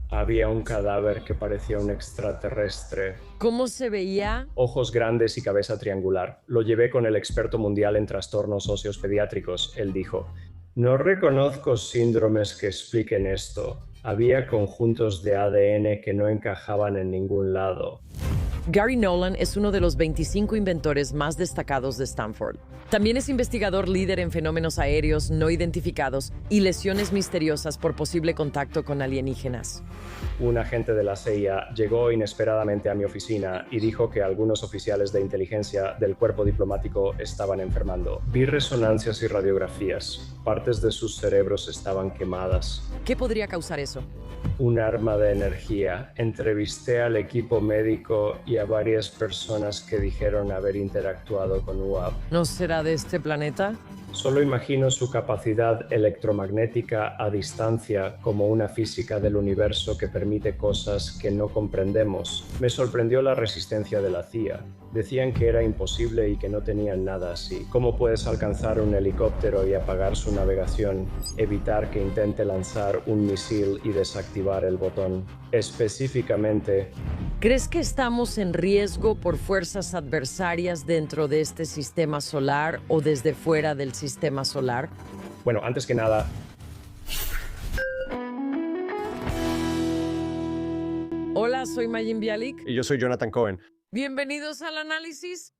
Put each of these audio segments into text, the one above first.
Había un cadáver que parecía un extraterrestre. ¿Cómo se veía? Ojos grandes y cabeza triangular. Lo llevé con el experto mundial en trastornos óseos pediátricos. Él dijo, no reconozco síndromes que expliquen esto. Había conjuntos de ADN que no encajaban en ningún lado. Gary Nolan es uno de los 25 inventores más destacados de Stanford. También es investigador líder en fenómenos aéreos no identificados y lesiones misteriosas por posible contacto con alienígenas. Un agente de la CIA llegó inesperadamente a mi oficina y dijo que algunos oficiales de inteligencia del cuerpo diplomático estaban enfermando. Vi resonancias y radiografías. Partes de sus cerebros estaban quemadas. ¿Qué podría causar eso? Un arma de energía. Entrevisté al equipo médico y a varias personas que dijeron haber interactuado con UAP. ¿No será de este planeta? Solo imagino su capacidad electromagnética a distancia como una física del universo que permite cosas que no comprendemos. Me sorprendió la resistencia de la CIA. Decían que era imposible y que no tenían nada así. ¿Cómo puedes alcanzar un helicóptero y apagar su navegación, evitar que intente lanzar un misil y desactivar el botón? Específicamente, ¿Crees que estamos en riesgo por fuerzas adversarias dentro de este sistema solar o desde fuera del sistema solar? bueno, antes que nada, Hola, soy Mayim Bialik. Y yo soy Jonathan Cohen. Bienvenidos al análisis.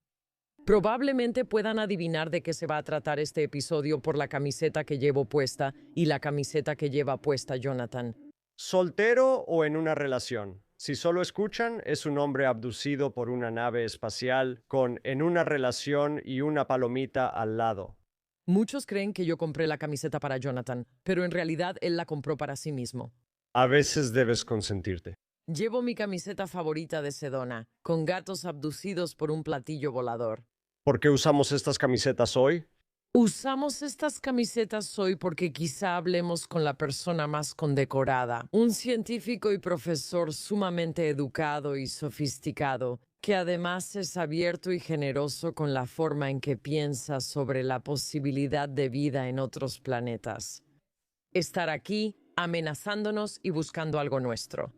Probablemente puedan adivinar de qué se va a tratar este episodio por la camiseta que llevo puesta y la camiseta que lleva puesta Jonathan. ¿Soltero o en una relación? Si solo escuchan, es un hombre abducido por una nave espacial con en una relación y una palomita al lado. Muchos creen que yo compré la camiseta para Jonathan, pero en realidad él la compró para sí mismo. A veces debes consentirte. Llevo mi camiseta favorita de Sedona, con gatos abducidos por un platillo volador. ¿Por qué usamos estas camisetas hoy? Usamos estas camisetas hoy porque quizá hablemos con la persona más condecorada, un científico y profesor sumamente educado y sofisticado, que además es abierto y generoso con la forma en que piensa sobre la posibilidad de vida en otros planetas. Estar aquí, amenazándonos y buscando algo nuestro.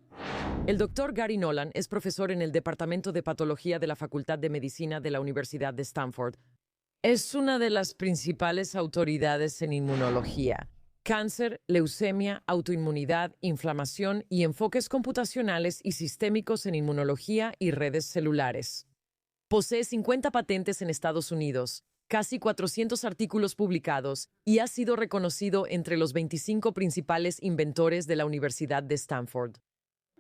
El doctor Gary Nolan es profesor en el Departamento de Patología de la Facultad de Medicina de la Universidad de Stanford. Es una de las principales autoridades en inmunología, cáncer, leucemia, autoinmunidad, inflamación y enfoques computacionales y sistémicos en inmunología y redes celulares. Posee 50 patentes en Estados Unidos, casi 400 artículos publicados y ha sido reconocido entre los 25 principales inventores de la Universidad de Stanford.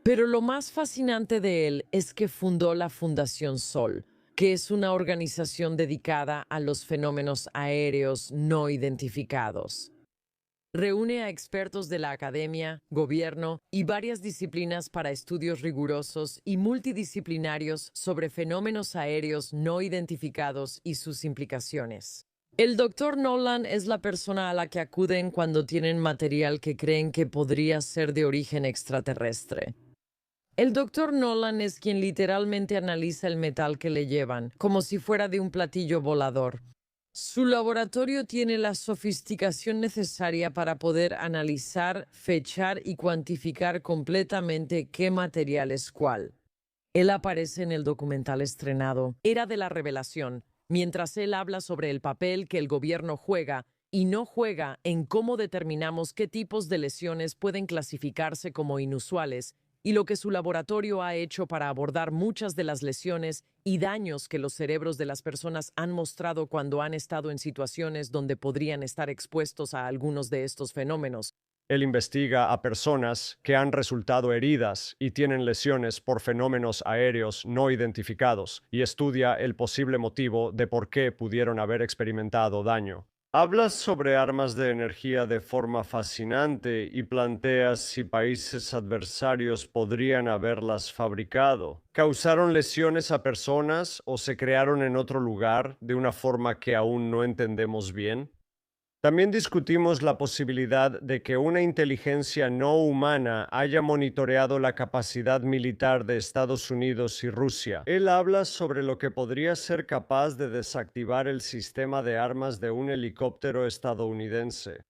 Pero lo más fascinante de él es que fundó la Fundación Sol, que es una organización dedicada a los fenómenos aéreos no identificados. Reúne a expertos de la academia, gobierno y varias disciplinas para estudios rigurosos y multidisciplinarios sobre fenómenos aéreos no identificados y sus implicaciones. El doctor Nolan es la persona a la que acuden cuando tienen material que creen que podría ser de origen extraterrestre. El doctor Nolan es quien literalmente analiza el metal que le llevan, como si fuera de un platillo volador. Su laboratorio tiene la sofisticación necesaria para poder analizar, fechar y cuantificar completamente qué material es cuál. Él aparece en el documental estrenado Era de la Revelación, mientras él habla sobre el papel que el gobierno juega y no juega en cómo determinamos qué tipos de lesiones pueden clasificarse como inusuales y lo que su laboratorio ha hecho para abordar muchas de las lesiones y daños que los cerebros de las personas han mostrado cuando han estado en situaciones donde podrían estar expuestos a algunos de estos fenómenos. Él investiga a personas que han resultado heridas y tienen lesiones por fenómenos aéreos no identificados y estudia el posible motivo de por qué pudieron haber experimentado daño. Hablas sobre armas de energía de forma fascinante y planteas si países adversarios podrían haberlas fabricado. ¿Causaron lesiones a personas o se crearon en otro lugar de una forma que aún no entendemos bien? También discutimos la posibilidad de que una inteligencia no humana haya monitoreado la capacidad militar de Estados Unidos y Rusia. Él habla sobre lo que podría ser capaz de desactivar el sistema de armas de un helicóptero estadounidense.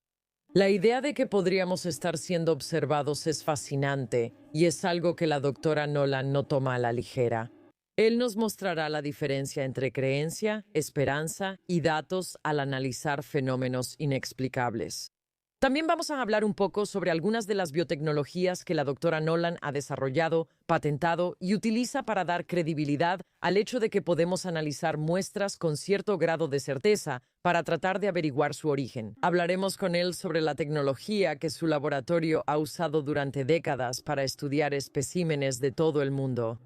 La idea de que podríamos estar siendo observados es fascinante y es algo que la doctora Nolan no toma a la ligera. Él nos mostrará la diferencia entre creencia, esperanza y datos al analizar fenómenos inexplicables. También vamos a hablar un poco sobre algunas de las biotecnologías que la doctora Nolan ha desarrollado, patentado y utiliza para dar credibilidad al hecho de que podemos analizar muestras con cierto grado de certeza para tratar de averiguar su origen. Hablaremos con él sobre la tecnología que su laboratorio ha usado durante décadas para estudiar especímenes de todo el mundo.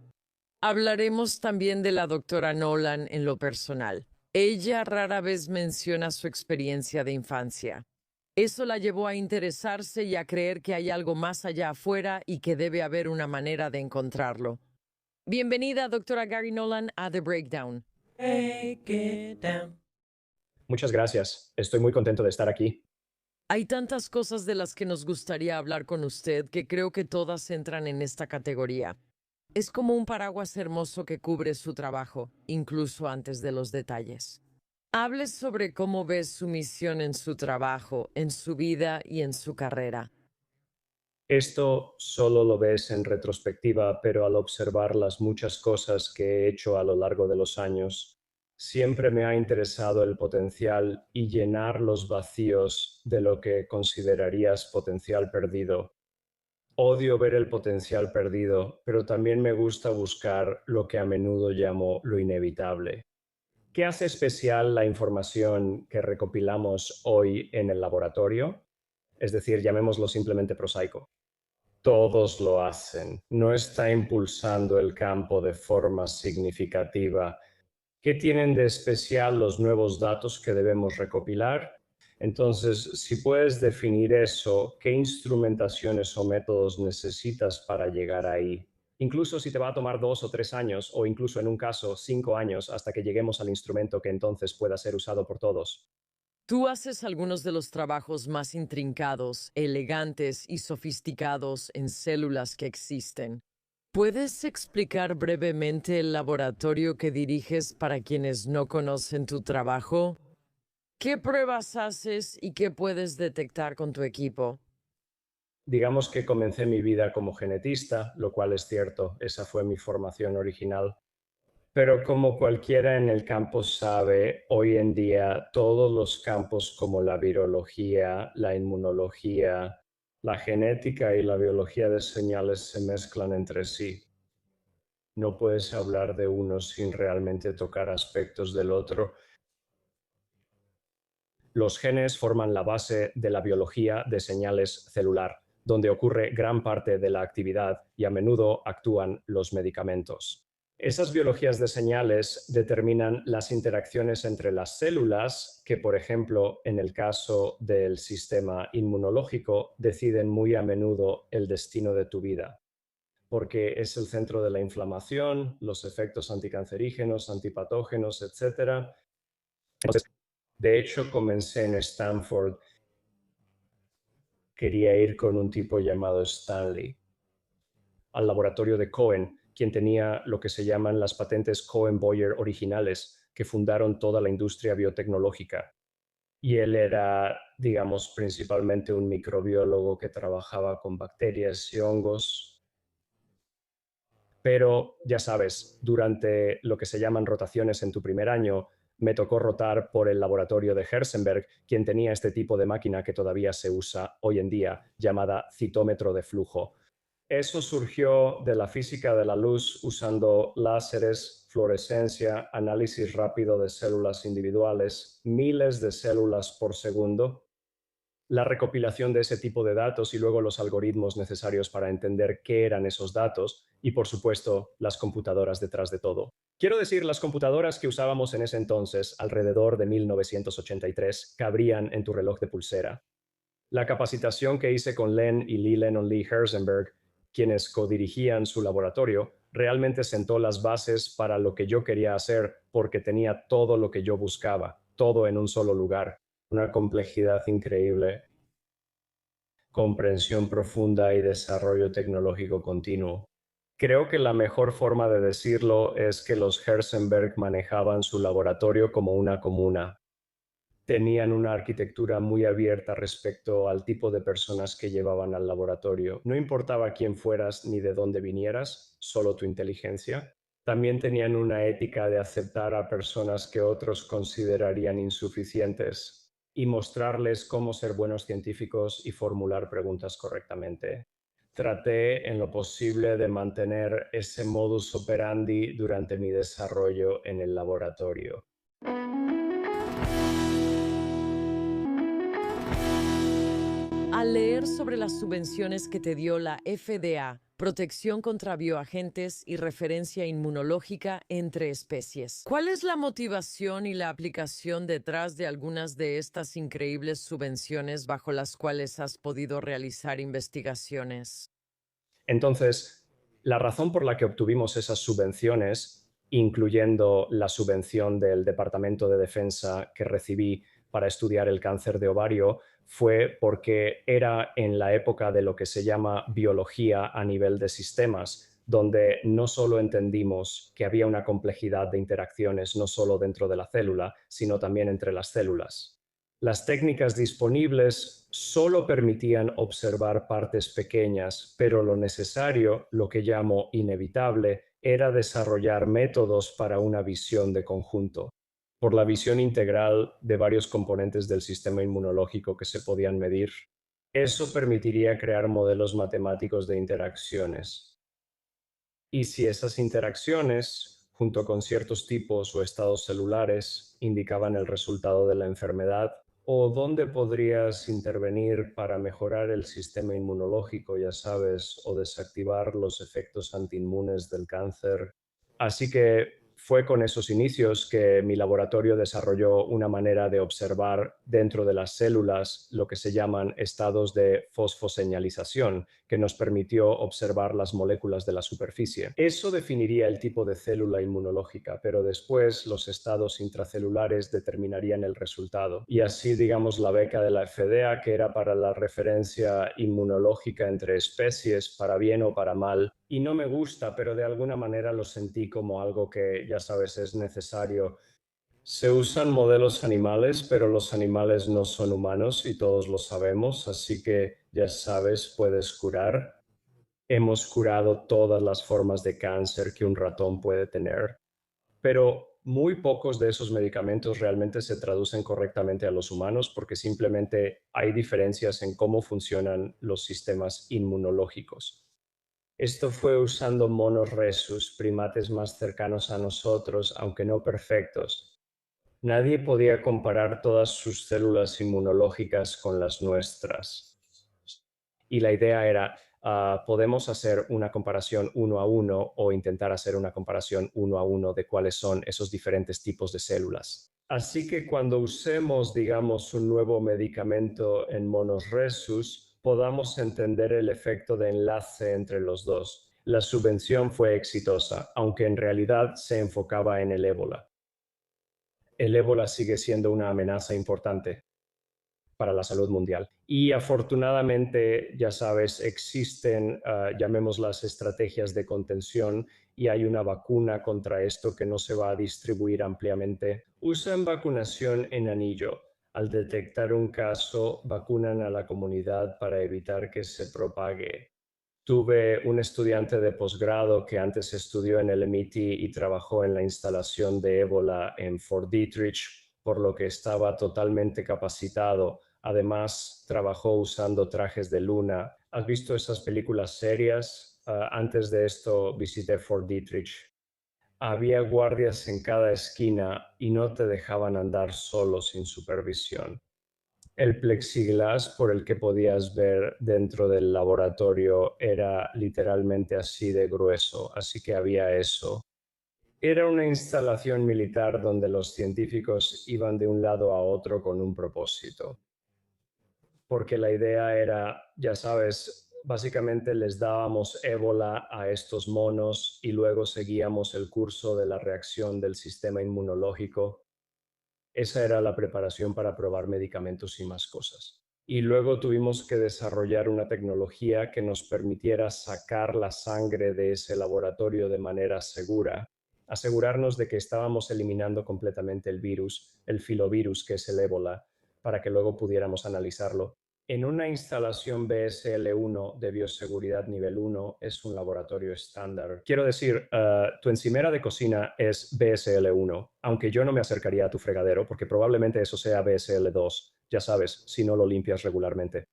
Hablaremos también de la doctora Nolan en lo personal. Ella rara vez menciona su experiencia de infancia. Eso la llevó a interesarse y a creer que hay algo más allá afuera y que debe haber una manera de encontrarlo. Bienvenida, doctora Gary Nolan, a The Breakdown. Break it down. Muchas gracias. Estoy muy contento de estar aquí. Hay tantas cosas de las que nos gustaría hablar con usted que creo que todas entran en esta categoría. Es como un paraguas hermoso que cubre su trabajo, incluso antes de los detalles. Hable sobre cómo ves su misión en su trabajo, en su vida y en su carrera. Esto solo lo ves en retrospectiva, pero al observar las muchas cosas que he hecho a lo largo de los años, siempre me ha interesado el potencial y llenar los vacíos de lo que considerarías potencial perdido. Odio ver el potencial perdido, pero también me gusta buscar lo que a menudo llamo lo inevitable. ¿Qué hace especial la información que recopilamos hoy en el laboratorio? Es decir, llamémoslo simplemente prosaico. Todos lo hacen. No está impulsando el campo de forma significativa. ¿Qué tienen de especial los nuevos datos que debemos recopilar? Entonces, si puedes definir eso, ¿qué instrumentaciones o métodos necesitas para llegar ahí? Incluso si te va a tomar 2 o 3 años, o incluso en un caso 5 años, hasta que lleguemos al instrumento que entonces pueda ser usado por todos. Tú haces algunos de los trabajos más intrincados, elegantes y sofisticados en células que existen. ¿Puedes explicar brevemente el laboratorio que diriges para quienes no conocen tu trabajo? ¿Qué pruebas haces y qué puedes detectar con tu equipo? Digamos que comencé mi vida como genetista, lo cual es cierto, esa fue mi formación original. Pero como cualquiera en el campo sabe, hoy en día todos los campos como la virología, la inmunología, la genética y la biología de señales se mezclan entre sí. No puedes hablar de uno sin realmente tocar aspectos del otro. Los genes forman la base de la biología de señales celular, donde ocurre gran parte de la actividad y a menudo actúan los medicamentos. Esas biologías de señales determinan las interacciones entre las células que, por ejemplo, en el caso del sistema inmunológico, deciden muy a menudo el destino de tu vida, porque es el centro de la inflamación, los efectos anticancerígenos, antipatógenos, etc. Entonces, de hecho, comencé en Stanford. Quería ir con un tipo llamado Stanley al laboratorio de Cohen, quien tenía lo que se llaman las patentes Cohen-Boyer originales, que fundaron toda la industria biotecnológica. Y él era, digamos, principalmente un microbiólogo que trabajaba con bacterias y hongos. Pero, ya sabes, durante lo que se llaman rotaciones en tu primer año, me tocó rotar por el laboratorio de Herzenberg, quien tenía este tipo de máquina que todavía se usa hoy en día, llamada citómetro de flujo. Eso surgió de la física de la luz usando láseres, fluorescencia, análisis rápido de células individuales, miles de células por segundo, la recopilación de ese tipo de datos y luego los algoritmos necesarios para entender qué eran esos datos y, por supuesto, las computadoras detrás de todo. Quiero decir, las computadoras que usábamos en ese entonces, alrededor de 1983, cabrían en tu reloj de pulsera. La capacitación que hice con Len y Lee Lennon Lee Herzenberg, quienes codirigían su laboratorio, realmente sentó las bases para lo que yo quería hacer porque tenía todo lo que yo buscaba, todo en un solo lugar. Una complejidad increíble, comprensión profunda y desarrollo tecnológico continuo. Creo que la mejor forma de decirlo es que los Herzenberg manejaban su laboratorio como una comuna. Tenían una arquitectura muy abierta respecto al tipo de personas que llevaban al laboratorio. No importaba quién fueras ni de dónde vinieras, solo tu inteligencia. También tenían una ética de aceptar a personas que otros considerarían insuficientes y mostrarles cómo ser buenos científicos y formular preguntas correctamente. Traté en lo posible de mantener ese modus operandi durante mi desarrollo en el laboratorio. Al leer sobre las subvenciones que te dio la FDA, protección contra bioagentes y referencia inmunológica entre especies, ¿cuál es la motivación y la aplicación detrás de algunas de estas increíbles subvenciones bajo las cuales has podido realizar investigaciones? Entonces, la razón por la que obtuvimos esas subvenciones, incluyendo la subvención del Departamento de Defensa que recibí para estudiar el cáncer de ovario, fue porque era en la época de lo que se llama biología a nivel de sistemas, donde no solo entendimos que había una complejidad de interacciones no solo dentro de la célula, sino también entre las células. Las técnicas disponibles solo permitían observar partes pequeñas, pero lo necesario, lo que llamo inevitable, era desarrollar métodos para una visión de conjunto, por la visión integral de varios componentes del sistema inmunológico que se podían medir. Eso permitiría crear modelos matemáticos de interacciones. Y si esas interacciones, junto con ciertos tipos o estados celulares, indicaban el resultado de la enfermedad, o dónde podrías intervenir para mejorar el sistema inmunológico, ya sabes, o desactivar los efectos antiinmunes del cáncer. Así que fue con esos inicios que mi laboratorio desarrolló una manera de observar dentro de las células lo que se llaman estados de fosfoseñalización, que nos permitió observar las moléculas de la superficie. Eso definiría el tipo de célula inmunológica, pero después los estados intracelulares determinarían el resultado. Y así, digamos, la beca de la FDA, que era para la referencia inmunológica entre especies, para bien o para mal, y no me gusta, pero de alguna manera lo sentí como algo que, ya sabes, es necesario. Se usan modelos animales, pero los animales no son humanos y todos lo sabemos, así que ya sabes, puedes curar. Hemos curado todas las formas de cáncer que un ratón puede tener, pero muy pocos de esos medicamentos realmente se traducen correctamente a los humanos porque simplemente hay diferencias en cómo funcionan los sistemas inmunológicos. Esto fue usando monos rhesus, primates más cercanos a nosotros, aunque no perfectos. Nadie podía comparar todas sus células inmunológicas con las nuestras. Y la idea era, podemos hacer una comparación uno a uno o intentar hacer una comparación uno a uno de cuáles son esos diferentes tipos de células. Así que cuando usemos, digamos, un nuevo medicamento en monos rhesus, podamos entender el efecto de enlace entre los dos. La subvención fue exitosa, aunque en realidad se enfocaba en el ébola. El ébola sigue siendo una amenaza importante para la salud mundial. Y afortunadamente, ya sabes, existen, llamémoslas estrategias de contención y hay una vacuna contra esto que no se va a distribuir ampliamente. Usan vacunación en anillo. Al detectar un caso, vacunan a la comunidad para evitar que se propague. Tuve un estudiante de posgrado que antes estudió en el MIT y trabajó en la instalación de ébola en Fort Detrick, por lo que estaba totalmente capacitado. Además, trabajó usando trajes de luna. ¿Has visto esas películas serias? Antes de esto visité Fort Detrick. Había guardias en cada esquina y no te dejaban andar solo sin supervisión. El plexiglas por el que podías ver dentro del laboratorio era literalmente así de grueso, así que había eso. Era una instalación militar donde los científicos iban de un lado a otro con un propósito, porque la idea era, ya sabes, básicamente les dábamos ébola a estos monos y luego seguíamos el curso de la reacción del sistema inmunológico. Esa era la preparación para probar medicamentos y más cosas. Y luego tuvimos que desarrollar una tecnología que nos permitiera sacar la sangre de ese laboratorio de manera segura. asegurarnos de que estábamos eliminando completamente el virus, el filovirus que es el ébola, para que luego pudiéramos analizarlo. En una instalación BSL-1 de bioseguridad nivel 1 es un laboratorio estándar. Quiero decir, tu encimera de cocina es BSL-1, aunque yo no me acercaría a tu fregadero porque probablemente eso sea BSL-2, ya sabes, si no lo limpias regularmente.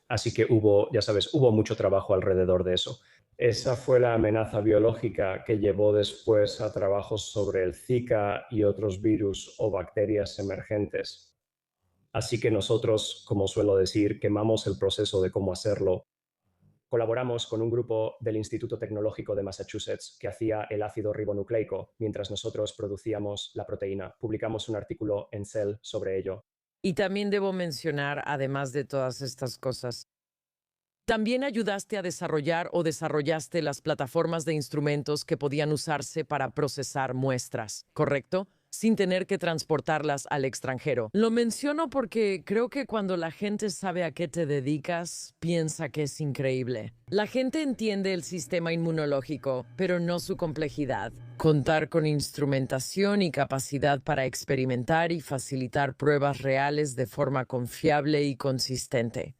Así que ya sabes, hubo mucho trabajo alrededor de eso. Esa fue la amenaza biológica que llevó después a trabajos sobre el Zika y otros virus o bacterias emergentes. Así que nosotros, como suelo decir, quemamos el proceso de cómo hacerlo. Colaboramos con un grupo del Instituto Tecnológico de Massachusetts que hacía el ácido ribonucleico mientras nosotros producíamos la proteína. Publicamos un artículo en Cell sobre ello. Y también debo mencionar, además de todas estas cosas, también ayudaste a desarrollar o desarrollaste las plataformas de instrumentos que podían usarse para procesar muestras, ¿correcto? Sin tener que transportarlas al extranjero. Lo menciono porque creo que cuando la gente sabe a qué te dedicas, piensa que es increíble. La gente entiende el sistema inmunológico, pero no su complejidad. Contar con instrumentación y capacidad para experimentar y facilitar pruebas reales de forma confiable y consistente.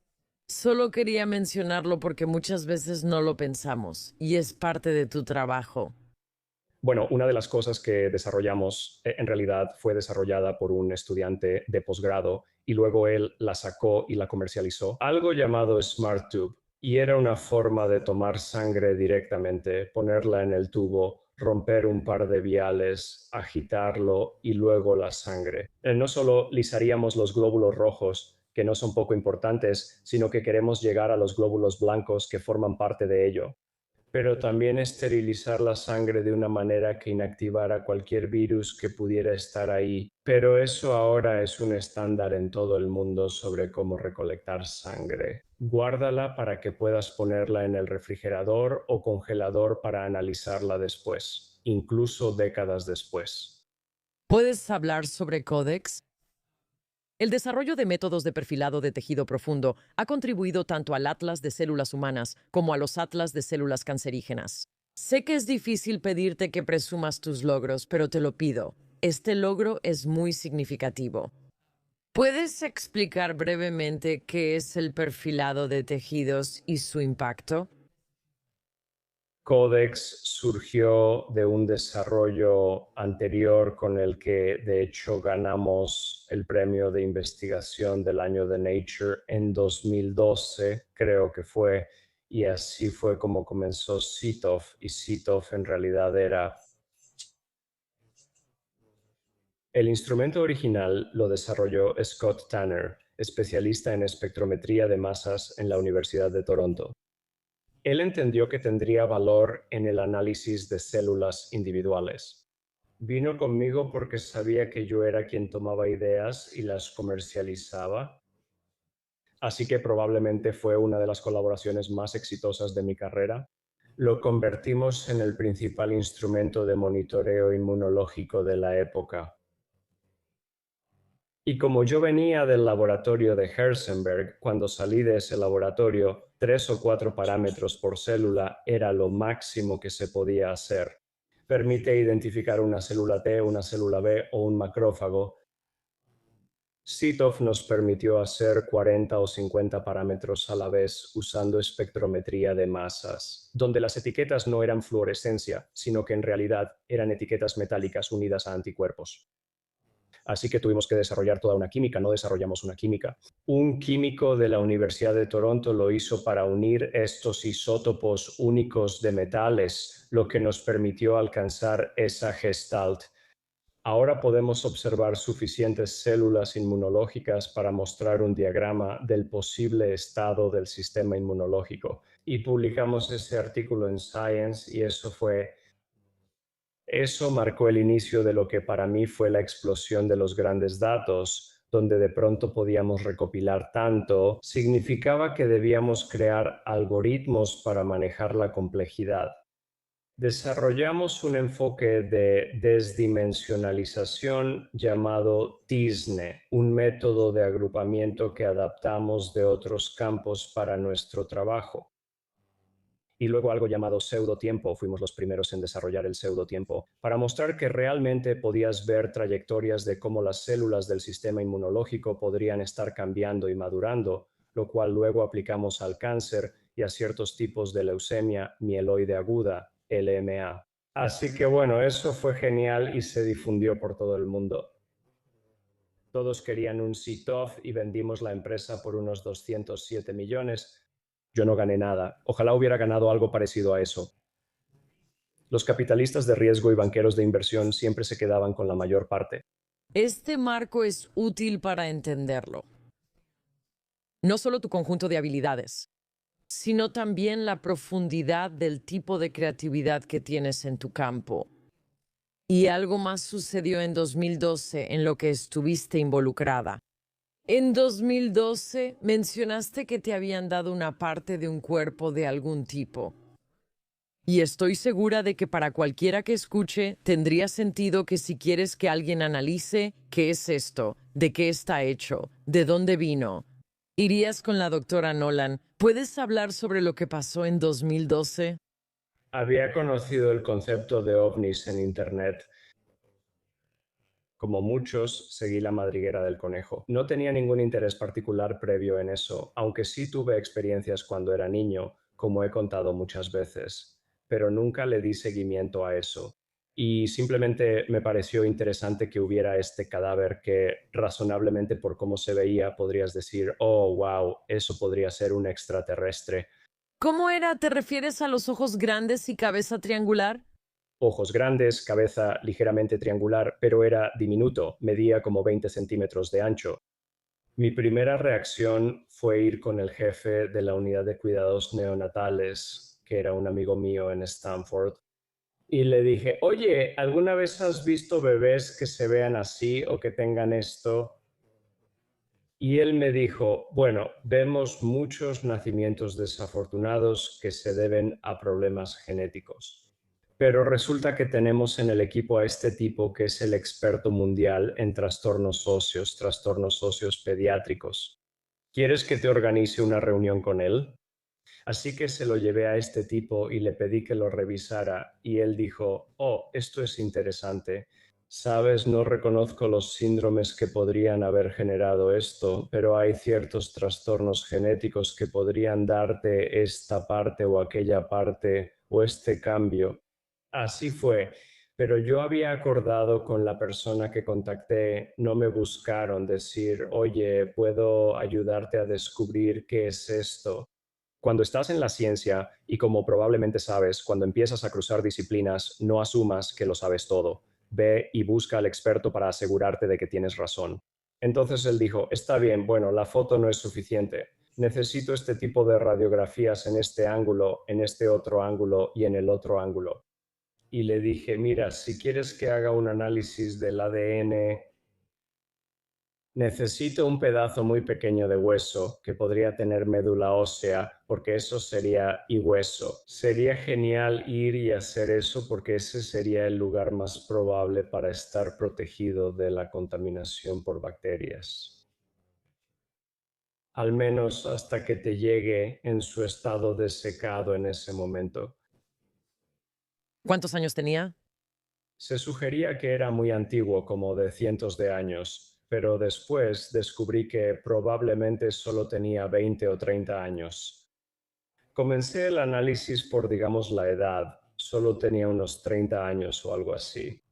Solo quería mencionarlo porque muchas veces no lo pensamos y es parte de tu trabajo. Bueno, una de las cosas que desarrollamos en realidad fue desarrollada por un estudiante de posgrado y luego él la sacó y la comercializó. Algo llamado SmartTube. Y era una forma de tomar sangre directamente, ponerla en el tubo, romper un par de viales, agitarlo y luego la sangre. No solo lisaríamos los glóbulos rojos, que no son poco importantes, sino que queremos llegar a los glóbulos blancos que forman parte de ello, pero también esterilizar la sangre de una manera que inactivara cualquier virus que pudiera estar ahí. Pero eso ahora es un estándar en todo el mundo sobre cómo recolectar sangre. Guárdala para que puedas ponerla en el refrigerador o congelador para analizarla después, incluso décadas después. ¿Puedes hablar sobre Codex? El desarrollo de métodos de perfilado de tejido profundo ha contribuido tanto al atlas de células humanas como a los atlas de células cancerígenas. Sé que es difícil pedirte que presumas tus logros, pero te lo pido. Este logro es muy significativo. ¿Puedes explicar brevemente qué es el perfilado de tejidos y su impacto? Codex surgió de un desarrollo anterior con el que de hecho ganamos el premio de investigación del año de Nature en 2012, creo que fue, y así fue como comenzó CITOF, y CITOF en realidad era... El instrumento original lo desarrolló Scott Tanner, especialista en espectrometría de masas en la Universidad de Toronto. Él entendió que tendría valor en el análisis de células individuales. Vino conmigo porque sabía que yo era quien tomaba ideas y las comercializaba, así que probablemente fue una de las colaboraciones más exitosas de mi carrera. Lo convertimos en el principal instrumento de monitoreo inmunológico de la época. Y como yo venía del laboratorio de Herzenberg, cuando salí de ese laboratorio, 3 o 4 parámetros por célula era lo máximo que se podía hacer. Permite identificar una célula T, una célula B o un macrófago. CITOF nos permitió hacer 40 o 50 parámetros a la vez usando espectrometría de masas, donde las etiquetas no eran fluorescencia, sino que en realidad eran etiquetas metálicas unidas a anticuerpos. Así que tuvimos que desarrollar toda una química, no desarrollamos una química. Un químico de la Universidad de Toronto lo hizo para unir estos isótopos únicos de metales, lo que nos permitió alcanzar esa gestalt. Ahora podemos observar suficientes células inmunológicas para mostrar un diagrama del posible estado del sistema inmunológico. Y publicamos ese artículo en Science y eso marcó el inicio de lo que para mí fue la explosión de los grandes datos, donde de pronto podíamos recopilar tanto, significaba que debíamos crear algoritmos para manejar la complejidad. Desarrollamos un enfoque de desdimensionalización llamado TISNE, un método de agrupamiento que adaptamos de otros campos para nuestro trabajo. y luego algo llamado pseudotiempo. Fuimos los primeros en desarrollar el pseudotiempo para mostrar que realmente podías ver trayectorias de cómo las células del sistema inmunológico podrían estar cambiando y madurando, lo cual luego aplicamos al cáncer y a ciertos tipos de leucemia mieloide aguda, LMA. Así que bueno, eso fue genial y se difundió por todo el mundo. Todos querían un CTOF y vendimos la empresa por unos 207 millones. Yo no gané nada. Ojalá hubiera ganado algo parecido a eso. Los capitalistas de riesgo y banqueros de inversión siempre se quedaban con la mayor parte. Este marco es útil para entenderlo. No solo tu conjunto de habilidades, sino también la profundidad del tipo de creatividad que tienes en tu campo. Y algo más sucedió en 2012 en lo que estuviste involucrada. En 2012 mencionaste que te habían dado una parte de un cuerpo de algún tipo. Y estoy segura de que para cualquiera que escuche tendría sentido que si quieres que alguien analice qué es esto, de qué está hecho, de dónde vino, irías con la doctora Nolan. ¿Puedes hablar sobre lo que pasó en 2012? Había conocido el concepto de ovnis en Internet. Como muchos, seguí la madriguera del conejo. No tenía ningún interés particular previo en eso, aunque sí tuve experiencias cuando era niño, como he contado muchas veces, pero nunca le di seguimiento a eso. Y simplemente me pareció interesante que hubiera este cadáver que, razonablemente por cómo se veía, podrías decir, oh, wow, eso podría ser un extraterrestre. ¿Cómo era? ¿Te refieres a los ojos grandes y cabeza triangular? Ojos grandes, cabeza ligeramente triangular, pero era diminuto, medía como 20 centímetros de ancho. Mi primera reacción fue ir con el jefe de la unidad de cuidados neonatales, que era un amigo mío en Stanford, y le dije, oye, ¿alguna vez has visto bebés que se vean así o que tengan esto? Y él me dijo, bueno, vemos muchos nacimientos desafortunados que se deben a problemas genéticos. Pero resulta que tenemos en el equipo a este tipo que es el experto mundial en trastornos óseos pediátricos. ¿Quieres que te organice una reunión con él? Así que se lo llevé a este tipo y le pedí que lo revisara y él dijo, oh, esto es interesante. Sabes, no reconozco los síndromes que podrían haber generado esto, pero hay ciertos trastornos genéticos que podrían darte esta parte o aquella parte o este cambio. Así fue, pero yo había acordado con la persona que contacté, no me buscaron decir, oye, ¿puedo ayudarte a descubrir qué es esto? Cuando estás en la ciencia, y como probablemente sabes, cuando empiezas a cruzar disciplinas, no asumas que lo sabes todo. Ve y busca al experto para asegurarte de que tienes razón. Entonces él dijo, está bien, bueno, la foto no es suficiente. Necesito este tipo de radiografías en este ángulo, en este otro ángulo y en el otro ángulo. Y le dije, mira, si quieres que haga un análisis del ADN, necesito un pedazo muy pequeño de hueso que podría tener médula ósea, porque eso sería y hueso. Sería genial ir y hacer eso porque ese sería el lugar más probable para estar protegido de la contaminación por bacterias. Al menos hasta que te llegue en su estado desecado en ese momento. ¿Cuántos años tenía? Se sugería que era muy antiguo, como de cientos de años, pero después descubrí que probablemente solo tenía 20 o 30 años. Comencé el análisis por, digamos, la edad. Solo tenía unos 30 años o algo así.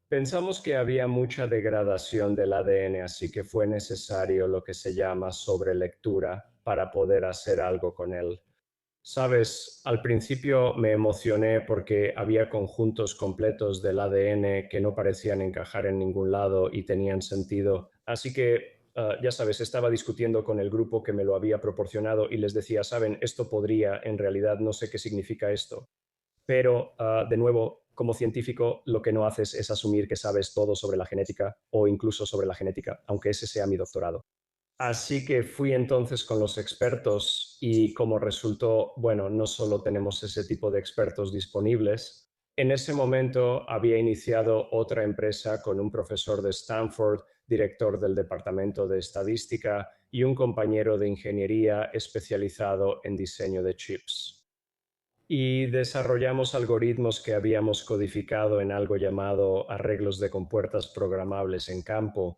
Pensamos que había mucha degradación del ADN, así que fue necesario lo que se llama sobrelectura para poder hacer algo con él. Sabes, al principio me emocioné porque había conjuntos completos del ADN que no parecían encajar en ningún lado y tenían sentido. Así que, ya sabes, estaba discutiendo con el grupo que me lo había proporcionado y les decía, saben, esto podría, en realidad no sé qué significa esto. Pero, de nuevo, como científico, lo que no haces es asumir que sabes todo sobre la genética o incluso sobre la genética, aunque ese sea mi doctorado. Así que fui entonces con los expertos y como resultó, bueno, no solo tenemos ese tipo de expertos disponibles, en ese momento había iniciado otra empresa con un profesor de Stanford, director del departamento de estadística y un compañero de ingeniería especializado en diseño de chips. y desarrollamos algoritmos que habíamos codificado en algo llamado arreglos de compuertas programables en campo.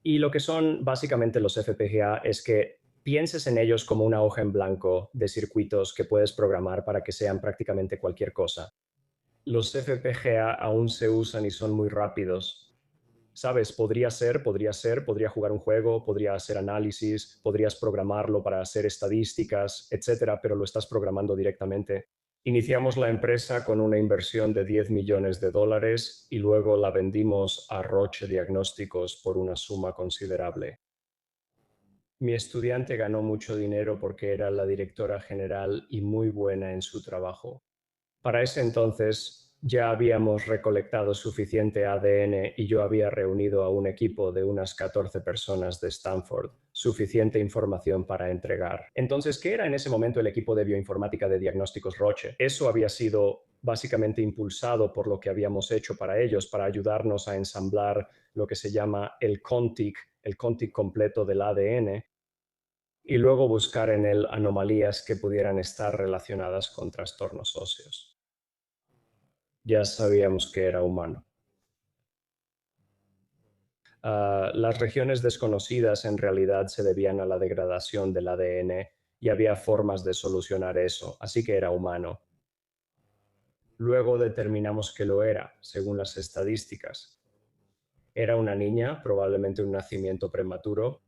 Y lo que son básicamente los FPGA es que pienses en ellos como una hoja en blanco de circuitos que puedes programar para que sean prácticamente cualquier cosa. Los FPGA aún se usan y son muy rápidos. Sabes, podría jugar un juego, podría hacer análisis, podrías programarlo para hacer estadísticas, etcétera, pero lo estás programando directamente. Iniciamos la empresa con una inversión de 10 millones de dólares y luego la vendimos a Roche Diagnósticos por una suma considerable. Mi estudiante ganó mucho dinero porque era la directora general y muy buena en su trabajo. Para ese entonces ya habíamos recolectado suficiente ADN y yo había reunido a un equipo de unas 14 personas de Stanford, suficiente información para entregar. Entonces, ¿qué era en ese momento el equipo de bioinformática de diagnósticos Roche? Eso había sido básicamente impulsado por lo que habíamos hecho para ellos, para ayudarnos a ensamblar lo que se llama el CONTIG completo del ADN, y luego buscar en él anomalías que pudieran estar relacionadas con trastornos óseos. Ya sabíamos que era humano. Las regiones desconocidas en realidad se debían a la degradación del ADN y había formas de solucionar eso, así que era humano. Luego determinamos que lo era, según las estadísticas. Era una niña, probablemente un nacimiento prematuro,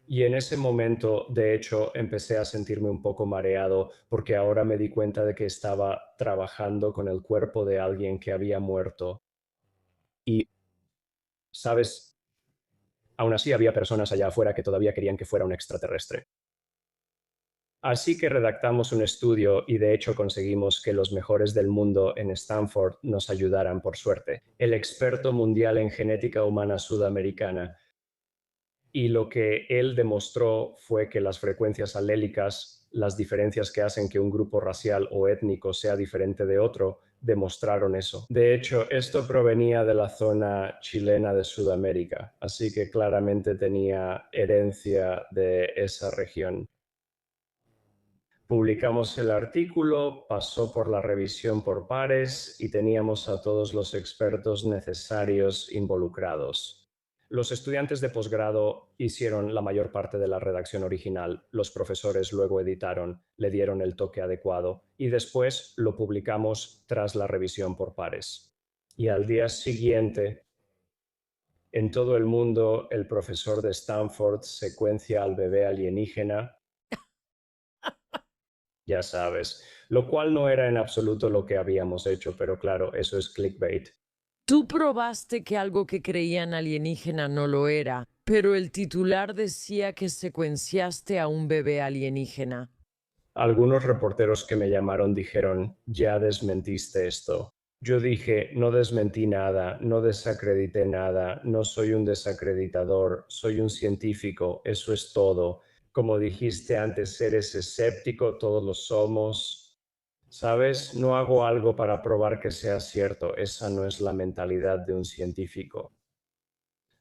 y en ese momento, de hecho, empecé a sentirme un poco mareado porque ahora me di cuenta de que estaba trabajando con el cuerpo de alguien que había muerto. Y, ¿sabes? Aún así había personas allá afuera que todavía querían que fuera un extraterrestre. Así que redactamos un estudio y de hecho conseguimos que los mejores del mundo en Stanford nos ayudaran por suerte. El experto mundial en genética humana sudamericana. Y lo que él demostró fue que las frecuencias alélicas, las diferencias que hacen que un grupo racial o étnico sea diferente de otro, demostraron eso. De hecho, esto provenía de la zona chilena de Sudamérica, así que claramente tenía herencia de esa región. Publicamos el artículo, pasó por la revisión por pares y teníamos a todos los expertos necesarios involucrados. Los estudiantes de posgrado hicieron la mayor parte de la redacción original, los profesores luego editaron, le dieron el toque adecuado y después lo publicamos tras la revisión por pares. Y al día siguiente, en todo el mundo, el profesor de Stanford secuencia al bebé alienígena, ya sabes, lo cual no era en absoluto lo que habíamos hecho, pero claro, eso es clickbait. Tú probaste que algo que creían alienígena no lo era, pero el titular decía que secuenciaste a un bebé alienígena. Algunos reporteros que me llamaron dijeron, ya desmentiste esto. Yo dije, no desmentí nada, no desacredité nada, no soy un desacreditador, soy un científico, eso es todo. Como dijiste antes, eres escéptico, todos lo somos. ¿Sabes? No hago algo para probar que sea cierto, esa no es la mentalidad de un científico.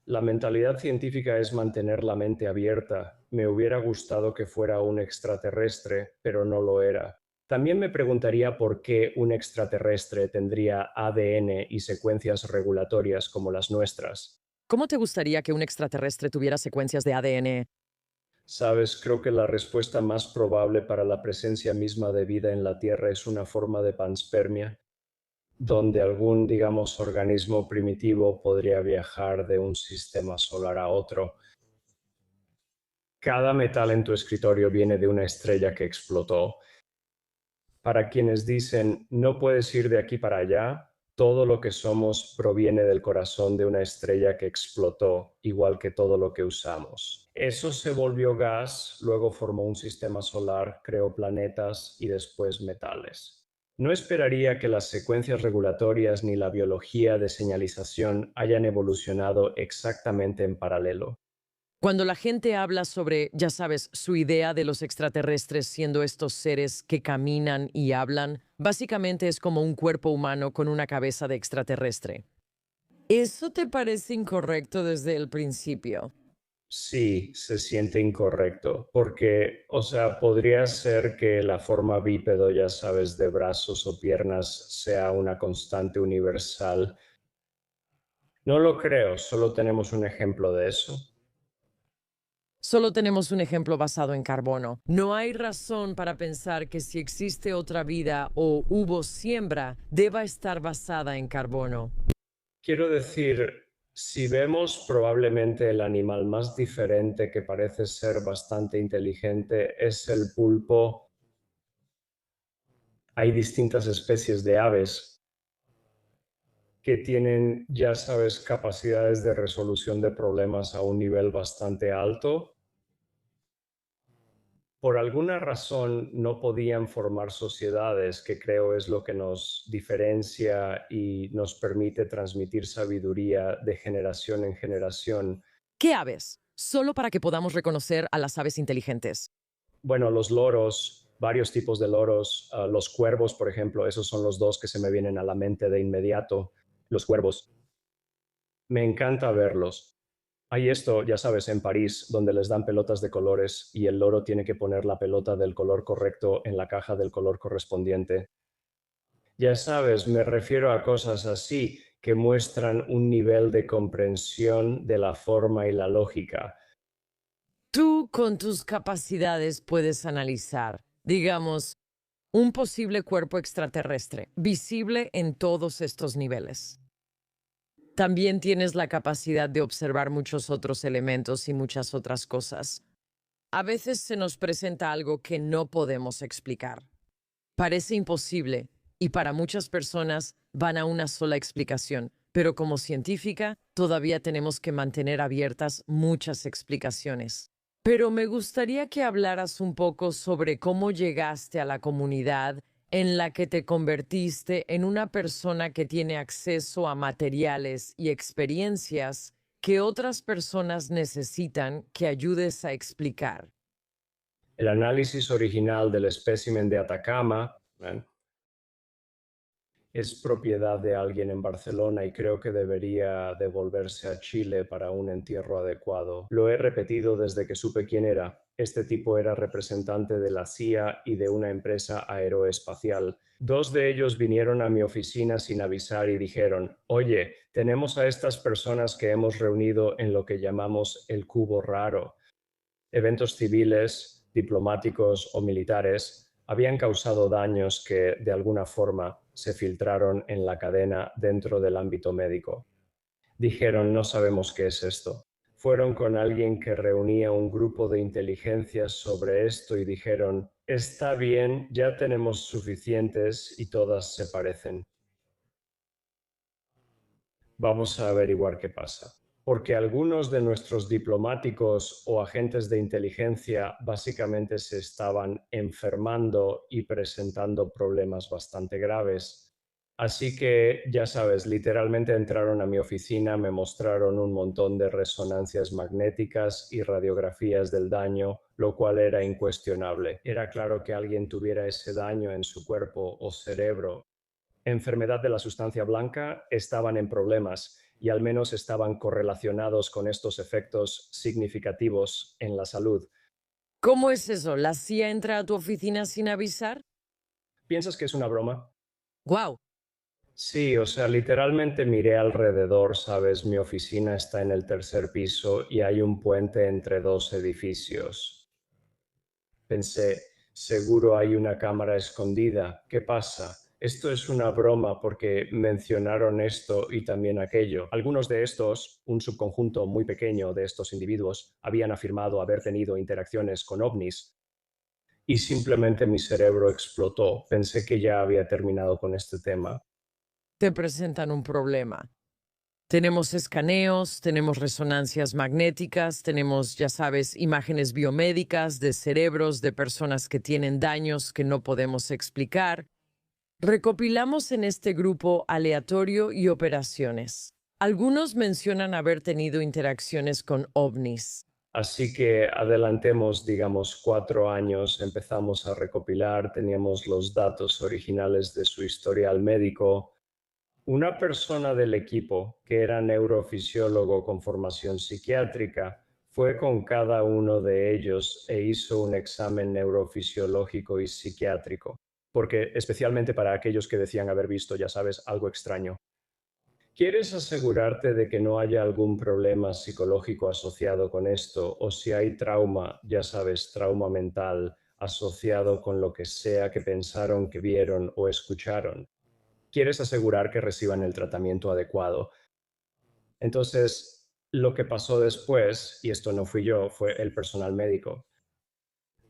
La mentalidad científica es mantener la mente abierta. Me hubiera gustado que fuera un extraterrestre, pero no lo era. También me preguntaría por qué un extraterrestre tendría ADN y secuencias regulatorias como las nuestras. ¿Cómo te gustaría que un extraterrestre tuviera secuencias de ADN? Sabes, creo que la respuesta más probable para la presencia misma de vida en la Tierra es una forma de panspermia, donde algún, digamos, organismo primitivo podría viajar de un sistema solar a otro. Cada metal en tu escritorio viene de una estrella que explotó. Para quienes dicen, no puedes ir de aquí para allá, todo lo que somos proviene del corazón de una estrella que explotó, igual que todo lo que usamos. Eso se volvió gas, luego formó un sistema solar, creó planetas y después metales. No esperaría que las secuencias regulatorias ni la biología de señalización hayan evolucionado exactamente en paralelo. Cuando la gente habla sobre, ya sabes, su idea de los extraterrestres siendo estos seres que caminan y hablan, básicamente es como un cuerpo humano con una cabeza de extraterrestre. ¿Eso te parece incorrecto desde el principio? Sí, se siente incorrecto, porque, o sea, podría ser que la forma bípedo, ya sabes, de brazos o piernas sea una constante universal. No lo creo, solo tenemos un ejemplo de eso. Solo tenemos un ejemplo basado en carbono. No hay razón para pensar que si existe otra vida o hubo siembra, deba estar basada en carbono. Quiero decir, si vemos probablemente el animal más diferente que parece ser bastante inteligente es el pulpo. Hay distintas especies de aves que tienen, ya sabes, capacidades de resolución de problemas a un nivel bastante alto. Por alguna razón no podían formar sociedades, que creo es lo que nos diferencia y nos permite transmitir sabiduría de generación en generación. ¿Qué aves? Solo para que podamos reconocer a las aves inteligentes. Bueno, los loros, varios tipos de loros, los cuervos, por ejemplo, esos son los dos que se me vienen a la mente de inmediato. Los cuervos. Me encanta verlos. Hay esto, ya sabes, en París, donde les dan pelotas de colores y el loro tiene que poner la pelota del color correcto en la caja del color correspondiente. Ya sabes, me refiero a cosas así que muestran un nivel de comprensión de la forma y la lógica. Tú, con tus capacidades, puedes analizar, digamos, un posible cuerpo extraterrestre, visible en todos estos niveles. También tienes la capacidad de observar muchos otros elementos y muchas otras cosas. A veces se nos presenta algo que no podemos explicar. Parece imposible y para muchas personas van a una sola explicación, pero como científica todavía tenemos que mantener abiertas muchas explicaciones. Pero me gustaría que hablaras un poco sobre cómo llegaste a la comunidad en la que te convertiste en una persona que tiene acceso a materiales y experiencias que otras personas necesitan que ayudes a explicar. El análisis original del espécimen de Atacama, ¿ven?, es propiedad de alguien en Barcelona y creo que debería devolverse a Chile para un entierro adecuado. Lo he repetido desde que supe quién era. Este tipo era representante de la CIA y de una empresa aeroespacial. Dos de ellos vinieron a mi oficina sin avisar y dijeron: oye, tenemos a estas personas que hemos reunido en lo que llamamos el cubo raro. Eventos civiles, diplomáticos o militares habían causado daños que, de alguna forma, se filtraron en la cadena dentro del ámbito médico. Dijeron: no sabemos qué es esto. Fueron con alguien que reunía un grupo de inteligencia sobre esto y dijeron: está bien, ya tenemos suficientes y todas se parecen. Vamos a averiguar qué pasa. Porque algunos de nuestros diplomáticos o agentes de inteligencia básicamente se estaban enfermando y presentando problemas bastante graves. Así que, ya sabes, literalmente entraron a mi oficina, me mostraron un montón de resonancias magnéticas y radiografías del daño, lo cual era incuestionable. Era claro que alguien tuviera ese daño en su cuerpo o cerebro. Enfermedad de la sustancia blanca, estaban en problemas y al menos estaban correlacionados con estos efectos significativos en la salud. ¿Cómo es eso? ¿La CIA entra a tu oficina sin avisar? ¿Piensas que es una broma? ¡Guau! Sí, o sea, literalmente miré alrededor, ¿sabes? Mi oficina está en el tercer piso y hay un puente entre dos edificios. Pensé: seguro hay una cámara escondida. ¿Qué pasa? Esto es una broma porque mencionaron esto y también aquello. Algunos de estos, un subconjunto muy pequeño de estos individuos, habían afirmado haber tenido interacciones con ovnis y simplemente mi cerebro explotó. Pensé que ya había terminado con este tema. Te presentan un problema. Tenemos escaneos, tenemos resonancias magnéticas, tenemos, ya sabes, imágenes biomédicas de cerebros de personas que tienen daños que no podemos explicar. Recopilamos en este grupo aleatorio y operaciones. Algunos mencionan haber tenido interacciones con ovnis. Así que adelantemos, digamos, 4 años, empezamos a recopilar, teníamos los datos originales de su historial médico. Una persona del equipo, que era neurofisiólogo con formación psiquiátrica, Fue con cada uno de ellos e hizo un examen neurofisiológico y psiquiátrico, porque especialmente para aquellos que decían haber visto, ya sabes, algo extraño. ¿Quieres asegurarte de que no haya algún problema psicológico asociado con esto o si hay trauma, ya sabes, trauma mental asociado con lo que sea que pensaron, que vieron o escucharon? ¿Quieres asegurar que reciban el tratamiento adecuado? Entonces, lo que pasó después, y esto no fui yo, fue el personal médico,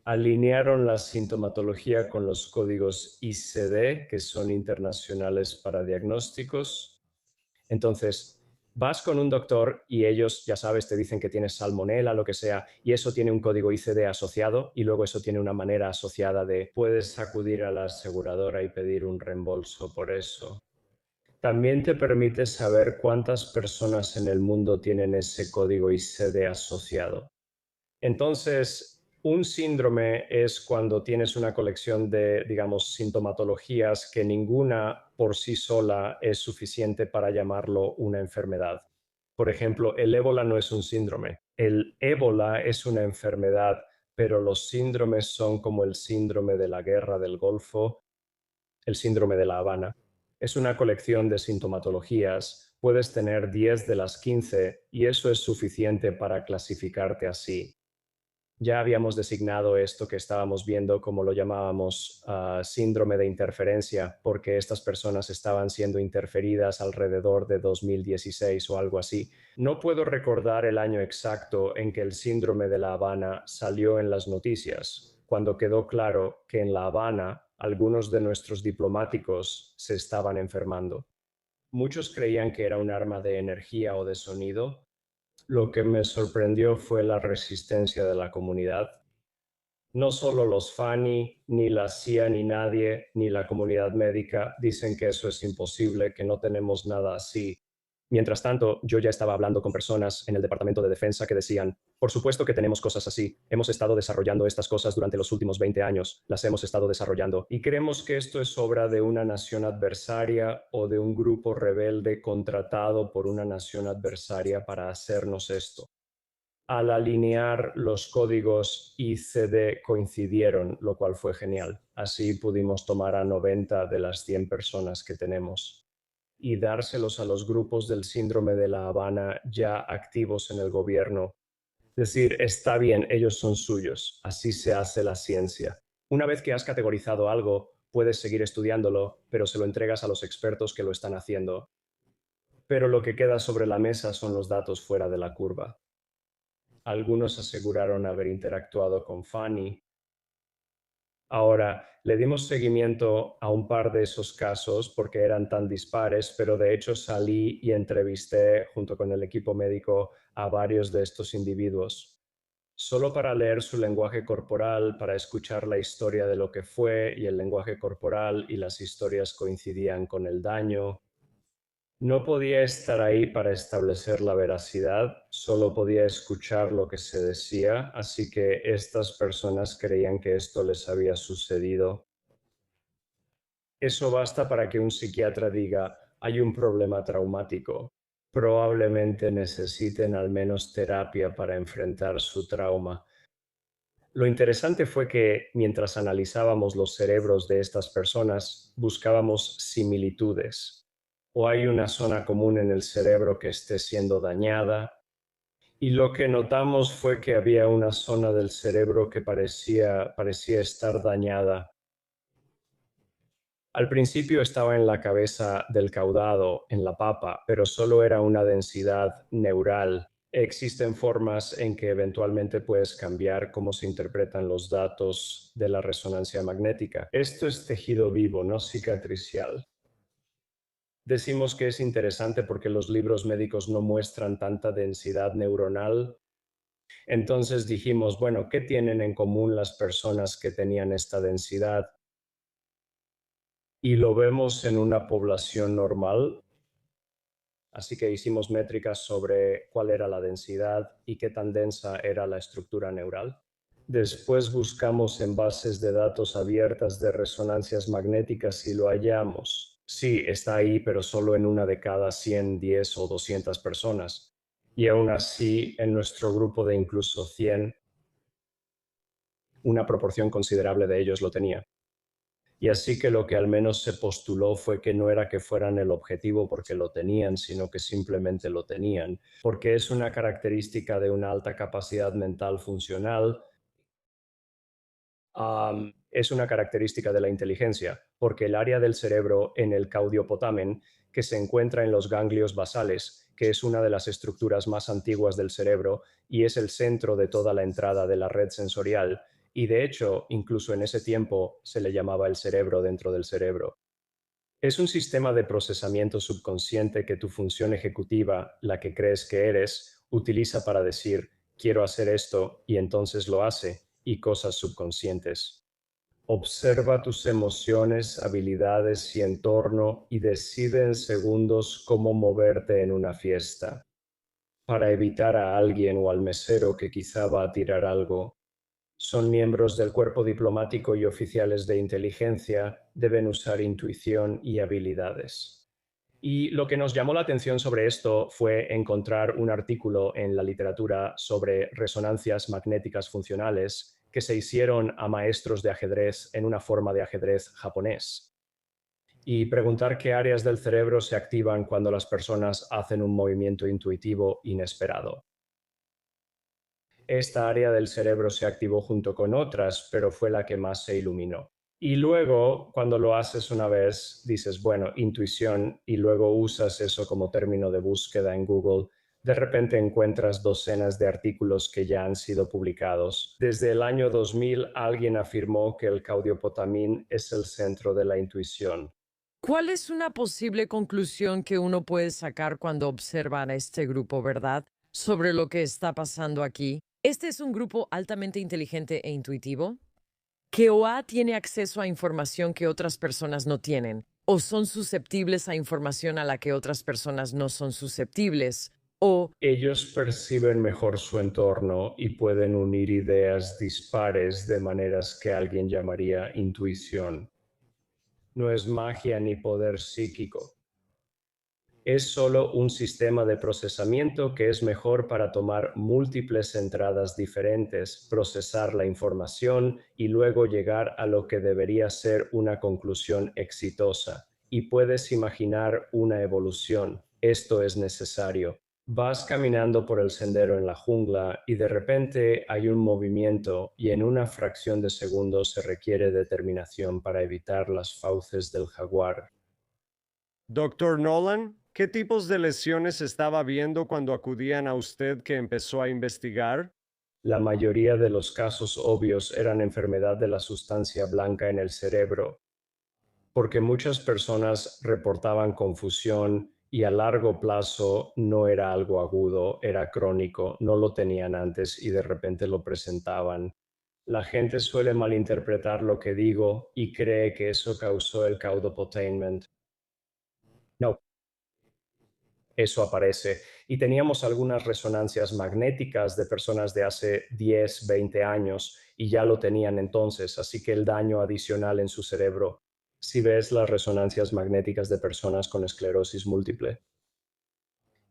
alinearon la sintomatología con los códigos ICD, que son internacionales para diagnósticos. Entonces, vas con un doctor y ellos, ya sabes, te dicen que tienes salmonela, lo que sea, y eso tiene un código ICD asociado y luego eso tiene una manera asociada de puedes acudir a la aseguradora y pedir un reembolso por eso. También te permite saber cuántas personas en el mundo tienen ese código ICD asociado. Entonces, un síndrome es cuando tienes una colección de, digamos, sintomatologías que ninguna por sí sola es suficiente para llamarlo una enfermedad. Por ejemplo, el ébola no es un síndrome. El ébola es una enfermedad, pero los síndromes son como el síndrome de la Guerra del Golfo, el síndrome de La Habana. Es una colección de sintomatologías. Puedes tener 10 de las 15 y eso es suficiente para clasificarte así. Ya habíamos designado esto que estábamos viendo como lo llamábamos síndrome de interferencia, porque estas personas estaban siendo interferidas alrededor de 2016 o algo así. No puedo recordar el año exacto en que el síndrome de La Habana salió en las noticias, cuando quedó claro que en La Habana algunos de nuestros diplomáticos se estaban enfermando. Muchos creían que era un arma de energía o de sonido. Lo que me sorprendió fue la resistencia de la comunidad. No solo los FANI, ni la CIA, ni nadie, ni la comunidad médica dicen que eso es imposible, que no tenemos nada así. Mientras tanto, yo ya estaba hablando con personas en el Departamento de Defensa que decían, por supuesto que tenemos cosas así, hemos estado desarrollando estas cosas durante los últimos 20 años, las hemos estado desarrollando, y creemos que esto es obra de una nación adversaria o de un grupo rebelde contratado por una nación adversaria para hacernos esto. Al alinear los códigos ICD coincidieron, lo cual fue genial. Así pudimos tomar a 90 de las 100 personas que tenemos y dárselos a los grupos del síndrome de La Habana ya activos en el gobierno. Decir, está bien, ellos son suyos, así se hace la ciencia. Una vez que has categorizado algo, puedes seguir estudiándolo, pero se lo entregas a los expertos que lo están haciendo. Pero lo que queda sobre la mesa son los datos fuera de la curva. Algunos aseguraron haber interactuado con Fanny. Ahora, le dimos seguimiento a un par de esos casos porque eran tan dispares, pero de hecho salí y entrevisté junto con el equipo médico a varios de estos individuos, solo para leer su lenguaje corporal, para escuchar la historia de lo que fue y el lenguaje corporal y las historias coincidían con el daño. No podía estar ahí para establecer la veracidad, solo podía escuchar lo que se decía, así que estas personas creían que esto les había sucedido. Eso basta para que un psiquiatra diga, hay un problema traumático. Probablemente necesiten al menos terapia para enfrentar su trauma. Lo interesante fue que mientras analizábamos los cerebros de estas personas, buscábamos similitudes. O hay una zona común en el cerebro que esté siendo dañada. Y lo que notamos fue que había una zona del cerebro que parecía estar dañada. Al principio estaba en la cabeza del caudado, en la papa, pero solo era una densidad neural. Existen formas en que eventualmente puedes cambiar cómo se interpretan los datos de la resonancia magnética. Esto es tejido vivo, no cicatricial. Decimos que es interesante porque los libros médicos no muestran tanta densidad neuronal. Entonces dijimos, bueno, ¿qué tienen en común las personas que tenían esta densidad? Y lo vemos en una población normal. Así que hicimos métricas sobre cuál era la densidad y qué tan densa era la estructura neural. Después buscamos en bases de datos abiertas de resonancias magnéticas y lo hallamos. Sí, está ahí, pero solo en una de cada 100, 10 o 200 personas. Y aún así, en nuestro grupo de incluso 100, una proporción considerable de ellos lo tenía. Y así que lo que al menos se postuló fue que no era que fueran el objetivo porque lo tenían, sino que simplemente lo tenían, porque es una característica de una alta capacidad mental funcional. Es una característica de la inteligencia, porque el área del cerebro en el caudiopotamen, que se encuentra en los ganglios basales, que es una de las estructuras más antiguas del cerebro y es el centro de toda la entrada de la red sensorial, y de hecho, incluso en ese tiempo se le llamaba el cerebro dentro del cerebro. Es un sistema de procesamiento subconsciente que tu función ejecutiva, la que crees que eres, utiliza para decir, quiero hacer esto, y entonces lo hace, y cosas subconscientes. Observa tus emociones, habilidades y entorno y decide en segundos cómo moverte en una fiesta. Para evitar a alguien o al mesero que quizá va a tirar algo, son miembros del cuerpo diplomático y oficiales de inteligencia, deben usar intuición y habilidades. Y lo que nos llamó la atención sobre esto fue encontrar un artículo en la literatura sobre resonancias magnéticas funcionales que se hicieron a maestros de ajedrez en una forma de ajedrez japonés y preguntar qué áreas del cerebro se activan cuando las personas hacen un movimiento intuitivo inesperado. Esta área del cerebro se activó junto con otras, pero fue la que más se iluminó. Y luego, cuando lo haces una vez, dices, bueno, intuición, y luego usas eso como término de búsqueda en Google, de repente encuentras docenas de artículos que ya han sido publicados. Desde el año 2000, alguien afirmó que el caudiopotamín es el centro de la intuición. ¿Cuál es una posible conclusión que uno puede sacar cuando observan a este grupo, verdad? Sobre lo que está pasando aquí. Este es un grupo altamente inteligente e intuitivo, que OA tiene acceso a información que otras personas no tienen, o son susceptibles a información a la que otras personas no son susceptibles, o Ellos perciben mejor su entorno y pueden unir ideas dispares de maneras que alguien llamaría intuición. No es magia ni poder psíquico. Es solo un sistema de procesamiento que es mejor para tomar múltiples entradas diferentes, procesar la información y luego llegar a lo que debería ser una conclusión exitosa. Y puedes imaginar una evolución. Esto es necesario. Vas caminando por el sendero en la jungla y de repente hay un movimiento y en una fracción de segundo se requiere determinación para evitar las fauces del jaguar. Doctor Nolan, ¿qué tipos de lesiones estaba viendo cuando acudían a usted que empezó a investigar? La mayoría de los casos obvios eran enfermedad de la sustancia blanca en el cerebro, porque muchas personas reportaban confusión y a largo plazo no era algo agudo, era crónico, no lo tenían antes y de repente lo presentaban. La gente suele malinterpretar lo que digo y cree que eso causó el caudopotainment. No, eso aparece. Y teníamos algunas resonancias magnéticas de personas de hace 10, 20 años y ya lo tenían entonces, así que el daño adicional en su cerebro, si ves las resonancias magnéticas de personas con esclerosis múltiple.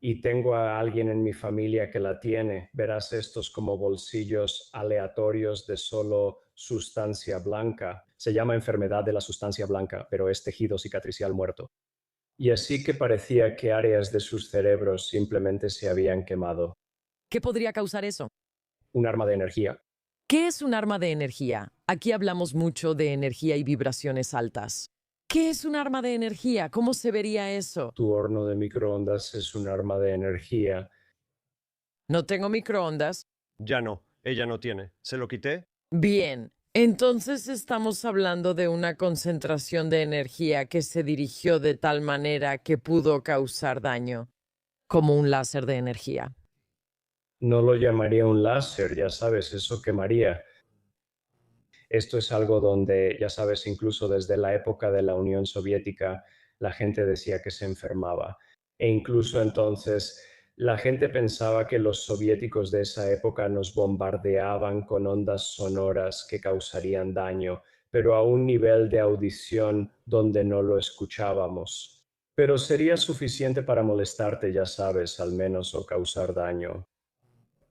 Y tengo a alguien en mi familia que la tiene, verás estos como bolsillos aleatorios de solo sustancia blanca. Se llama enfermedad de la sustancia blanca, pero es tejido cicatricial muerto. Y así que parecía que áreas de sus cerebros simplemente se habían quemado. ¿qué podría causar eso? Un arma de energía. ¿Qué es un arma de energía? Aquí hablamos mucho de energía y vibraciones altas. ¿Qué es un arma de energía? ¿Cómo se vería eso? Tu horno de microondas es un arma de energía. No tengo microondas. Ya no, ella no tiene. ¿Se lo quité? Bien, entonces estamos hablando de una concentración de energía que se dirigió de tal manera que pudo causar daño, como un láser de energía. No lo llamaría un láser, ya sabes, eso quemaría. Esto es algo donde, ya sabes, incluso desde la época de la Unión Soviética, la gente decía que se enfermaba. E incluso entonces, la gente pensaba que los soviéticos de esa época nos bombardeaban con ondas sonoras que causarían daño, pero a un nivel de audición donde no lo escuchábamos. pero sería suficiente para molestarte, ya sabes, al menos, o causar daño.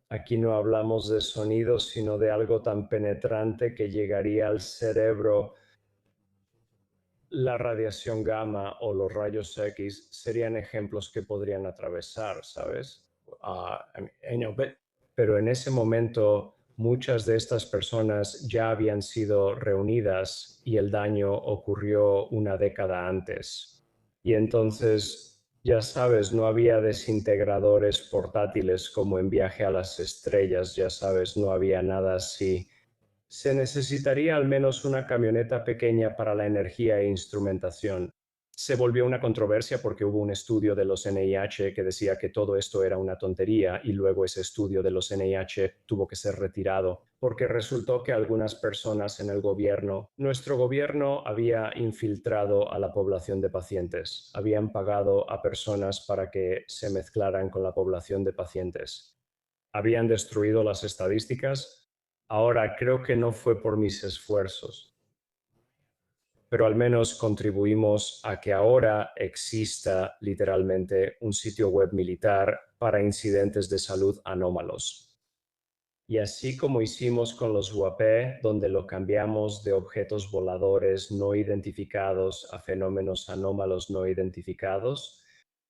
Aquí no hablamos de sonidos, sino de algo tan penetrante que llegaría al cerebro. La radiación gamma o los rayos X serían ejemplos que podrían atravesar, ¿sabes? Pero en ese momento muchas de estas personas ya habían sido reunidas y el daño ocurrió una década antes. Y entonces, ya sabes, no había desintegradores portátiles como en Viaje a las Estrellas, ya sabes, no había nada así. Se necesitaría al menos una camioneta pequeña para la energía e instrumentación. Se volvió una controversia porque hubo un estudio de los NIH que decía que todo esto era una tontería y luego ese estudio de los NIH tuvo que ser retirado porque resultó que algunas personas en el gobierno, nuestro gobierno había infiltrado a la población de pacientes, habían pagado a personas para que se mezclaran con la población de pacientes. Habían destruido las estadísticas. Ahora, creo que no fue por mis esfuerzos, pero al menos contribuimos a que ahora exista literalmente un sitio web militar para incidentes de salud anómalos. Y así como hicimos con los UAP, donde lo cambiamos de objetos voladores no identificados a fenómenos anómalos no identificados.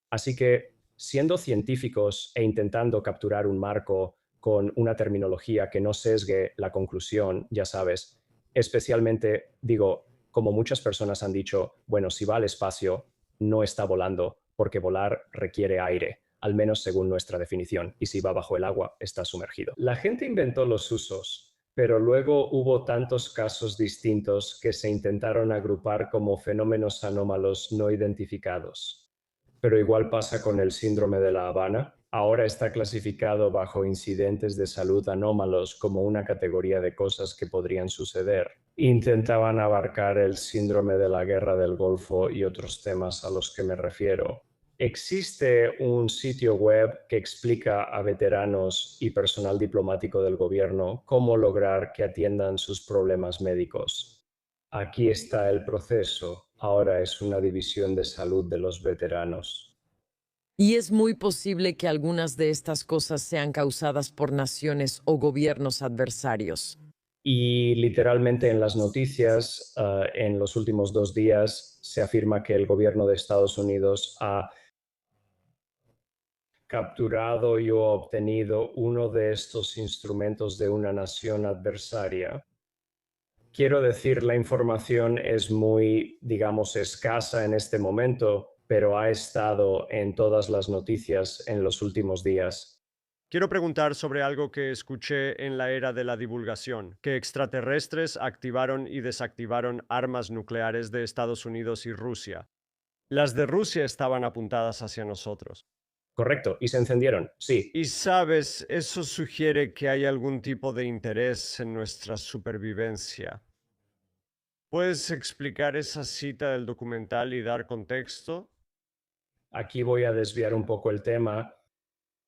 Así que, siendo científicos e intentando capturar un marco con una terminología que no sesgue la conclusión, ya sabes, especialmente, digo, como muchas personas han dicho, bueno, si va al espacio, no está volando, porque volar requiere aire, al menos según nuestra definición, y si va bajo el agua, está sumergido. La gente inventó los usos, pero luego hubo tantos casos distintos que se intentaron agrupar como fenómenos anómalos no identificados. Pero igual pasa con el síndrome de La Habana. Ahora está clasificado bajo incidentes de salud anómalos como una categoría de cosas que podrían suceder. Intentaban abarcar el síndrome de la Guerra del Golfo y otros temas a los que me refiero. Existe un sitio web que explica a veteranos y personal diplomático del gobierno cómo lograr que atiendan sus problemas médicos. Aquí está el proceso. Ahora es una división de salud de los veteranos. Y es muy posible que algunas de estas cosas sean causadas por naciones o gobiernos adversarios. Y literalmente en las noticias, en los últimos 2 días, se afirma que el gobierno de Estados Unidos ha capturado y obtenido uno de estos instrumentos de una nación adversaria. Quiero decir, la información es muy, digamos, escasa en este momento, pero ha estado en todas las noticias en los últimos días. Quiero preguntar sobre algo que escuché en la era de la divulgación, que extraterrestres activaron y desactivaron armas nucleares de Estados Unidos y Rusia. Las de Rusia estaban apuntadas hacia nosotros. Correcto, y se encendieron, sí. Y sabes, eso sugiere que hay algún tipo de interés en nuestra supervivencia. ¿Puedes explicar esa cita del documental y dar contexto? Aquí voy a desviar un poco el tema.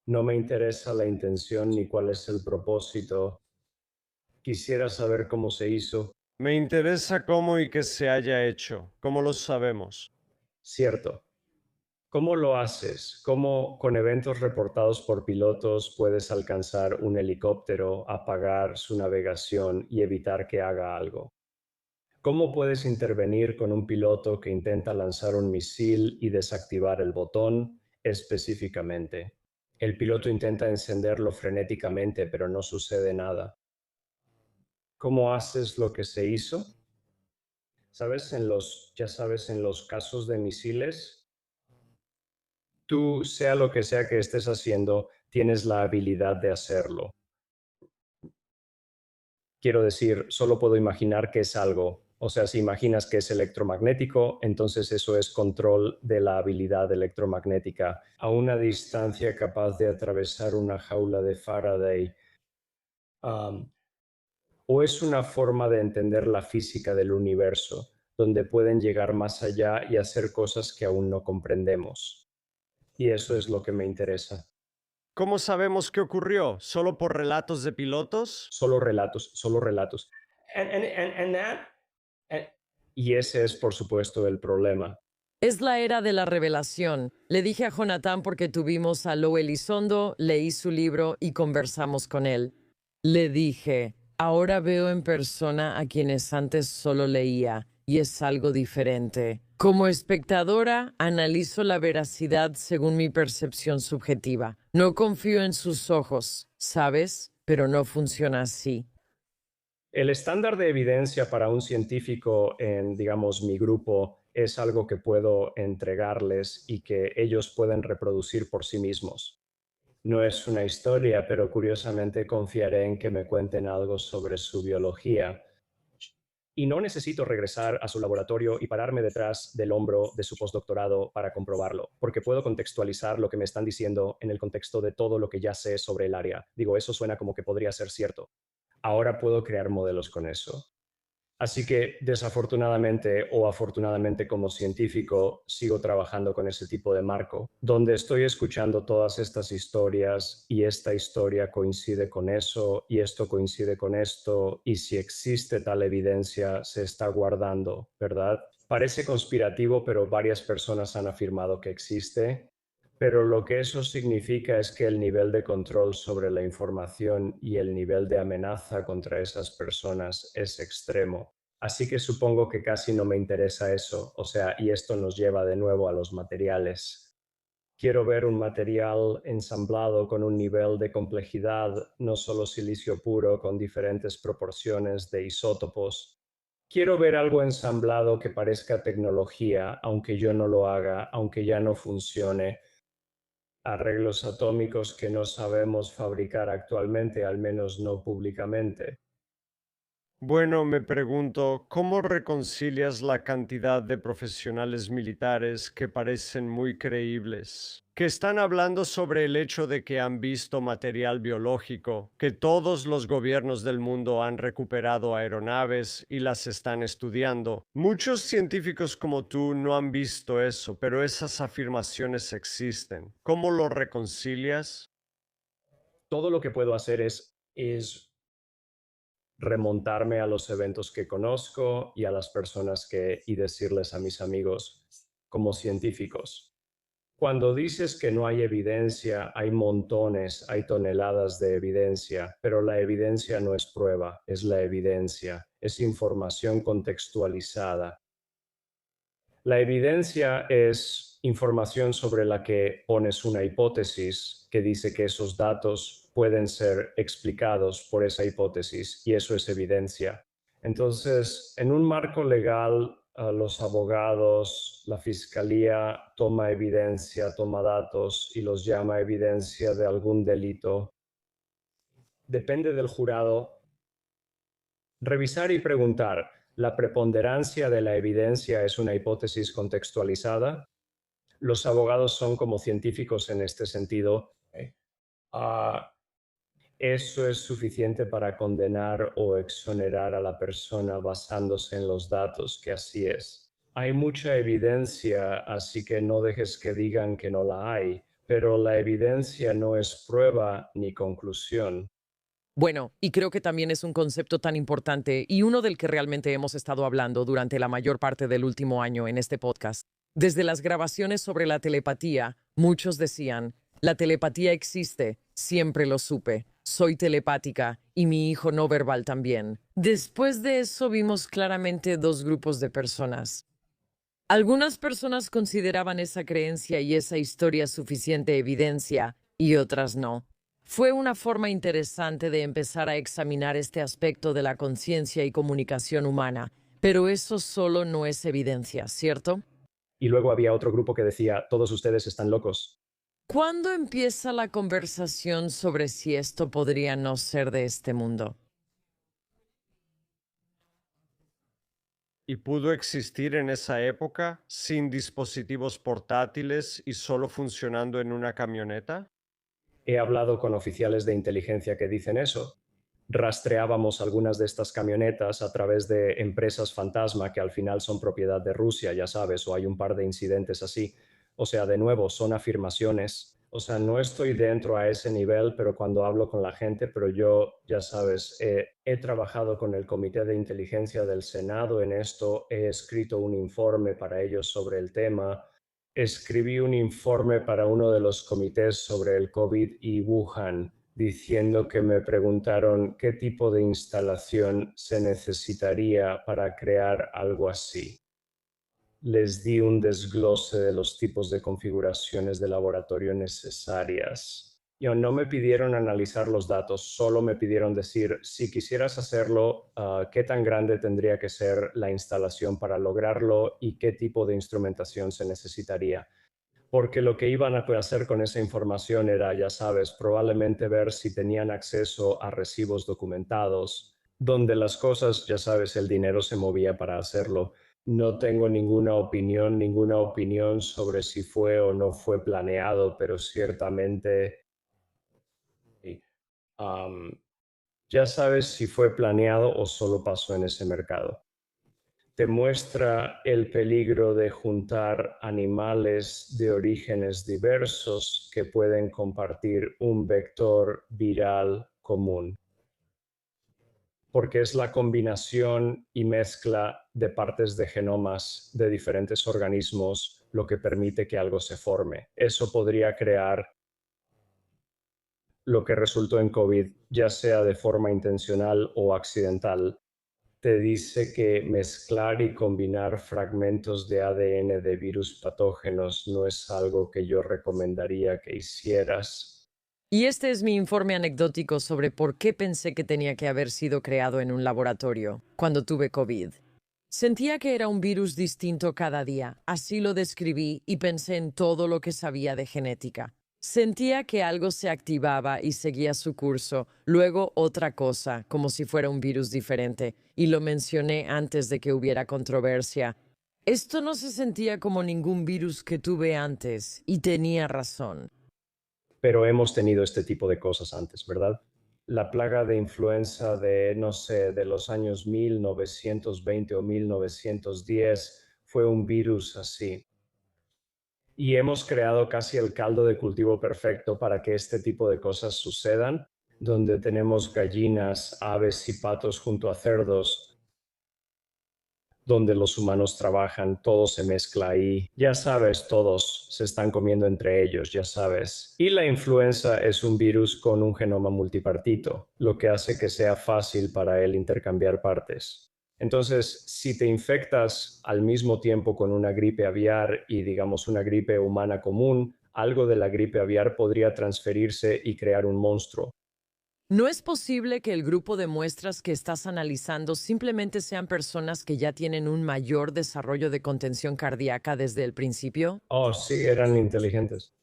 No me interesa la intención ni cuál es el propósito. Quisiera saber cómo se hizo. Me interesa cómo y qué se haya hecho. ¿Cómo lo sabemos? Cierto. ¿Cómo lo haces? ¿Cómo con eventos reportados por pilotos puedes alcanzar un helicóptero, apagar su navegación y evitar que haga algo? ¿Cómo puedes intervenir con un piloto que intenta lanzar un misil y desactivar el botón específicamente? El piloto intenta encenderlo frenéticamente, pero no sucede nada. ¿Cómo haces lo que se hizo? ¿Sabes? Ya sabes, en los casos de misiles, tú, sea lo que sea que estés haciendo, tienes la habilidad de hacerlo. Quiero decir, solo puedo imaginar que es algo. O sea, si imaginas que es electromagnético, entonces eso es control de la habilidad electromagnética a una distancia capaz de atravesar una jaula de Faraday. O es una forma de entender la física del universo, donde pueden llegar más allá y hacer cosas que aún no comprendemos. Y eso es lo que me interesa. ¿Cómo sabemos qué ocurrió? ¿Solo por relatos de pilotos? Solo relatos, solo relatos. And that- and- y ese es, por supuesto, el problema. Es la era de la revelación. Le dije a Jonathan porque tuvimos a Lo Elizondo, leí su libro y conversamos con él. Le dije, ahora veo en persona a quienes antes solo leía, y es algo diferente. Como espectadora, analizo la veracidad según mi percepción subjetiva. No confío en sus ojos, ¿sabes? Pero no funciona así. El estándar de evidencia para un científico en, digamos, mi grupo es algo que puedo entregarles y que ellos pueden reproducir por sí mismos. No es una historia, pero curiosamente confiaré en que me cuenten algo sobre su biología. Y no necesito regresar a su laboratorio y pararme detrás del hombro de su postdoctorado para comprobarlo, porque puedo contextualizar lo que me están diciendo en el contexto de todo lo que ya sé sobre el área. Digo, eso suena como que podría ser cierto. Ahora puedo crear modelos con eso. Así que desafortunadamente o afortunadamente como científico sigo trabajando con ese tipo de marco, donde estoy escuchando todas estas historias y esta historia coincide con eso y esto coincide con esto y si existe tal evidencia se está guardando, ¿verdad? Parece conspirativo, pero varias personas han afirmado que existe. Pero lo que eso significa es que el nivel de control sobre la información y el nivel de amenaza contra esas personas es extremo. Así que supongo que casi no me interesa eso. O sea, y esto nos lleva de nuevo a los materiales. Quiero ver un material ensamblado con un nivel de complejidad, no solo silicio puro con diferentes proporciones de isótopos. Quiero ver algo ensamblado que parezca tecnología, aunque yo no lo haga, aunque ya no funcione, arreglos atómicos que no sabemos fabricar actualmente, al menos no públicamente. Bueno, me pregunto, ¿cómo reconcilias la cantidad de profesionales militares que parecen muy creíbles, que están hablando sobre el hecho de que han visto material biológico, que todos los gobiernos del mundo han recuperado aeronaves y las están estudiando? Muchos científicos como tú no han visto eso, pero esas afirmaciones existen. ¿Cómo lo reconcilias? Todo lo que puedo hacer es remontarme a los eventos que conozco y a las personas y decirles a mis amigos como científicos. Cuando dices que no hay evidencia, hay montones, hay toneladas de evidencia, pero la evidencia no es prueba, es la evidencia, es información contextualizada. La evidencia es información sobre la que pones una hipótesis que dice que esos datos pueden ser explicados por esa hipótesis y eso es evidencia. Entonces, en un marco legal, los abogados, la fiscalía toma evidencia, toma datos y los llama evidencia de algún delito. Depende del jurado revisar y preguntar. ¿La preponderancia de la evidencia es una hipótesis contextualizada? Los abogados son como científicos en este sentido. Ah, ¿Eso es suficiente para condenar o exonerar a la persona basándose en los datos que así es? Hay mucha evidencia, así que no dejes que digan que no la hay, pero la evidencia no es prueba ni conclusión. Bueno, y creo que también es un concepto tan importante y uno del que realmente hemos estado hablando durante la mayor parte del último año en este podcast. Desde las grabaciones sobre la telepatía, muchos decían, la telepatía existe, siempre lo supe, soy telepática y mi hijo no verbal también. Después de eso vimos claramente dos grupos de personas. Algunas personas consideraban esa creencia y esa historia suficiente evidencia y otras no. Fue una forma interesante de empezar a examinar este aspecto de la conciencia y comunicación humana, pero eso solo no es evidencia, ¿cierto? Y luego había otro grupo que decía, todos ustedes están locos. ¿Cuándo empieza la conversación sobre si esto podría no ser de este mundo? ¿Y pudo existir en esa época sin dispositivos portátiles y solo funcionando en una camioneta? He hablado con oficiales de inteligencia que dicen eso. Rastreábamos algunas de estas camionetas a través de empresas fantasma que al final son propiedad de Rusia, ya sabes, o hay un par de incidentes así. O sea, de nuevo, son afirmaciones. O sea, no estoy dentro a ese nivel, pero cuando hablo con la gente, pero yo, ya sabes, he trabajado con el Comité de Inteligencia del Senado en esto, he escrito un informe para ellos sobre el tema, escribí un informe para uno de los comités sobre el COVID y Wuhan, diciendo que me preguntaron qué tipo de instalación se necesitaría para crear algo así. Les di un desglose de los tipos de configuraciones de laboratorio necesarias. No me pidieron analizar los datos, solo me pidieron decir, si quisieras hacerlo, qué tan grande tendría que ser la instalación para lograrlo y qué tipo de instrumentación se necesitaría. Porque lo que iban a hacer con esa información era, ya sabes, probablemente ver si tenían acceso a recibos documentados, donde las cosas, ya sabes, el dinero se movía para hacerlo. No tengo ninguna opinión sobre si fue o no fue planeado, pero ciertamente, um, ya sabes si fue planeado o solo pasó en ese mercado. Te muestra el peligro de juntar animales de orígenes diversos que pueden compartir un vector viral común, porque es la combinación y mezcla de partes de genomas de diferentes organismos lo que permite que algo se forme. Eso podría crear lo que resultó en COVID, ya sea de forma intencional o accidental. Te dice que mezclar y combinar fragmentos de ADN de virus patógenos no es algo que yo recomendaría que hicieras. Y este es mi informe anecdótico sobre por qué pensé que tenía que haber sido creado en un laboratorio cuando tuve COVID. Sentía que era un virus distinto cada día, así lo describí y pensé en todo lo que sabía de genética. Sentía que algo se activaba y seguía su curso, luego otra cosa, como si fuera un virus diferente, y lo mencioné antes de que hubiera controversia. Esto no se sentía como ningún virus que tuve antes, y tenía razón. Pero hemos tenido este tipo de cosas antes, ¿verdad? La plaga de influenza de, no sé, de los años 1920 o 1910 fue un virus así. Y hemos creado casi el caldo de cultivo perfecto para que este tipo de cosas sucedan, donde tenemos gallinas, aves y patos junto a cerdos, donde los humanos trabajan, todo se mezcla ahí. Ya sabes, todos se están comiendo entre ellos, ya sabes. Y la influenza es un virus con un genoma multipartito, lo que hace que sea fácil para él intercambiar partes. Entonces, si te infectas al mismo tiempo con una gripe aviar y digamos una gripe humana común, algo de la gripe aviar podría transferirse y crear un monstruo. ¿No es posible que el grupo de muestras que estás analizando simplemente sean personas que ya tienen un mayor desarrollo de contención cardíaca desde el principio? Oh, sí, eran inteligentes.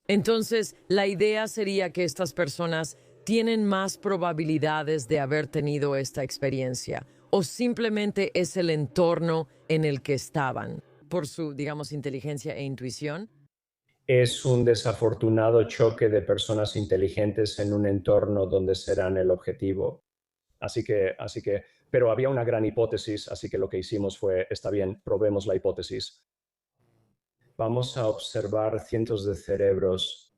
Entonces, la idea sería que estas personas tienen más probabilidades de haber tenido esta experiencia, o simplemente es el entorno en el que estaban, por su, digamos, inteligencia e intuición. Es un desafortunado choque de personas inteligentes en un entorno donde serán el objetivo. Pero había una gran hipótesis, así que lo que hicimos fue, está bien, probemos la hipótesis. Vamos a observar cientos de cerebros.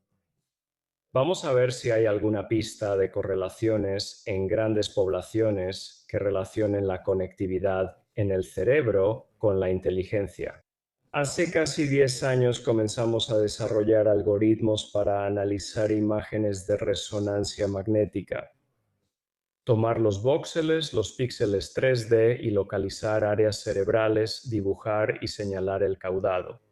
Vamos a ver si hay alguna pista de correlaciones en grandes poblaciones que relacionen la conectividad en el cerebro con la inteligencia. Hace casi 10 años comenzamos a desarrollar algoritmos para analizar imágenes de resonancia magnética, tomar los voxeles, los píxeles 3D y localizar áreas cerebrales, dibujar y señalar el caudado.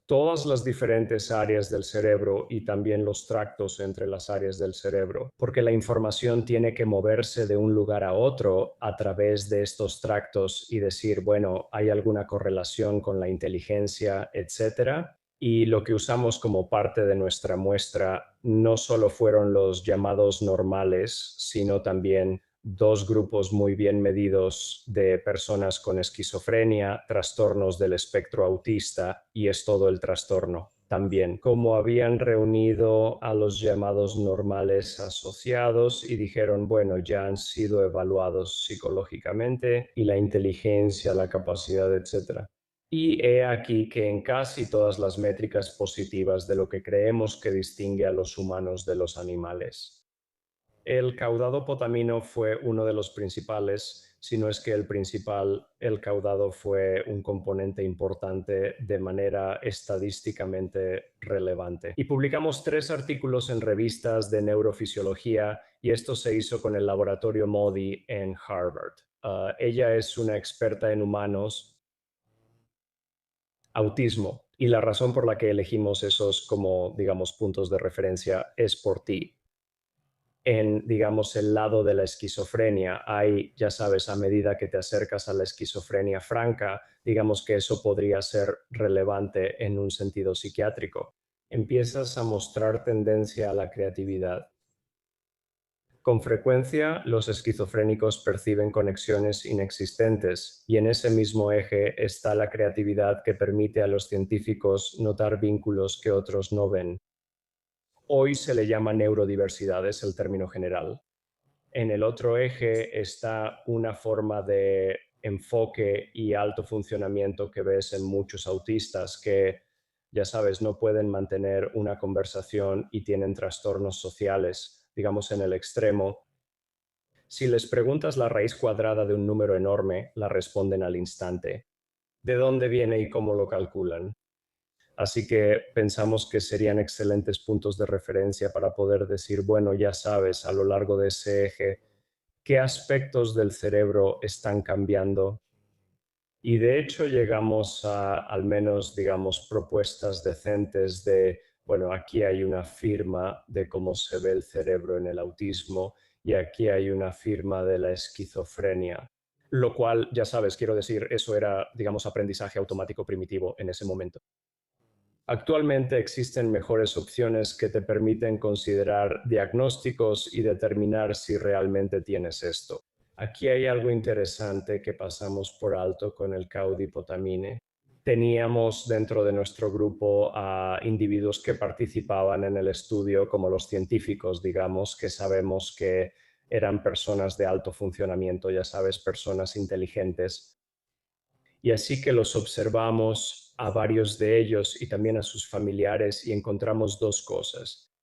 Todas las diferentes áreas del cerebro y también los tractos entre las áreas del cerebro, porque la información tiene que moverse de un lugar a otro a través de estos tractos y decir, bueno, hay alguna correlación con la inteligencia, etcétera. Y lo que usamos como parte de nuestra muestra no solo fueron los llamados normales, sino también dos grupos muy bien medidos de personas con esquizofrenia, trastornos del espectro autista, y es todo el trastorno. También, como habían reunido a los llamados normales asociados y dijeron, bueno, ya han sido evaluados psicológicamente y la inteligencia, la capacidad, etcétera. Y he aquí que en casi todas las métricas positivas de lo que creemos que distingue a los humanos de los animales. El caudado potamino fue uno de los principales, si no es que el principal. El caudado fue un componente importante de manera estadísticamente relevante. Y publicamos 3 artículos en revistas de neurofisiología, y esto se hizo con el laboratorio Modi en Harvard. Ella es una experta en humanos, autismo, y la razón por la que elegimos esos como, digamos, puntos de referencia es por ti. En, digamos, el lado de la esquizofrenia hay, ya sabes, a medida que te acercas a la esquizofrenia franca, digamos que eso podría ser relevante en un sentido psiquiátrico. Empiezas a mostrar tendencia a la creatividad. Con frecuencia, los esquizofrénicos perciben conexiones inexistentes, y en ese mismo eje está la creatividad que permite a los científicos notar vínculos que otros no ven. Hoy se le llama neurodiversidad, es el término general. En el otro eje está una forma de enfoque y alto funcionamiento que ves en muchos autistas que, ya sabes, no pueden mantener una conversación y tienen trastornos sociales, digamos en el extremo. Si les preguntas la raíz cuadrada de un número enorme, la responden al instante. ¿De dónde viene y cómo lo calculan? Así que pensamos que serían excelentes puntos de referencia para poder decir, bueno, ya sabes, a lo largo de ese eje, qué aspectos del cerebro están cambiando. Y de hecho llegamos a al menos, digamos, propuestas decentes de, bueno, aquí hay una firma de cómo se ve el cerebro en el autismo y aquí hay una firma de la esquizofrenia. Lo cual, ya sabes, quiero decir, eso era, digamos, aprendizaje automático primitivo en ese momento. Actualmente existen mejores opciones que te permiten considerar diagnósticos y determinar si realmente tienes esto. Aquí hay algo interesante que pasamos por alto con el caudipotamine. Teníamos dentro de nuestro grupo a individuos que participaban en el estudio, como los científicos, digamos, que sabemos que eran personas de alto funcionamiento, ya sabes, personas inteligentes. Y así que los observamos a varios de ellos y también a sus familiares y encontramos 2 cosas.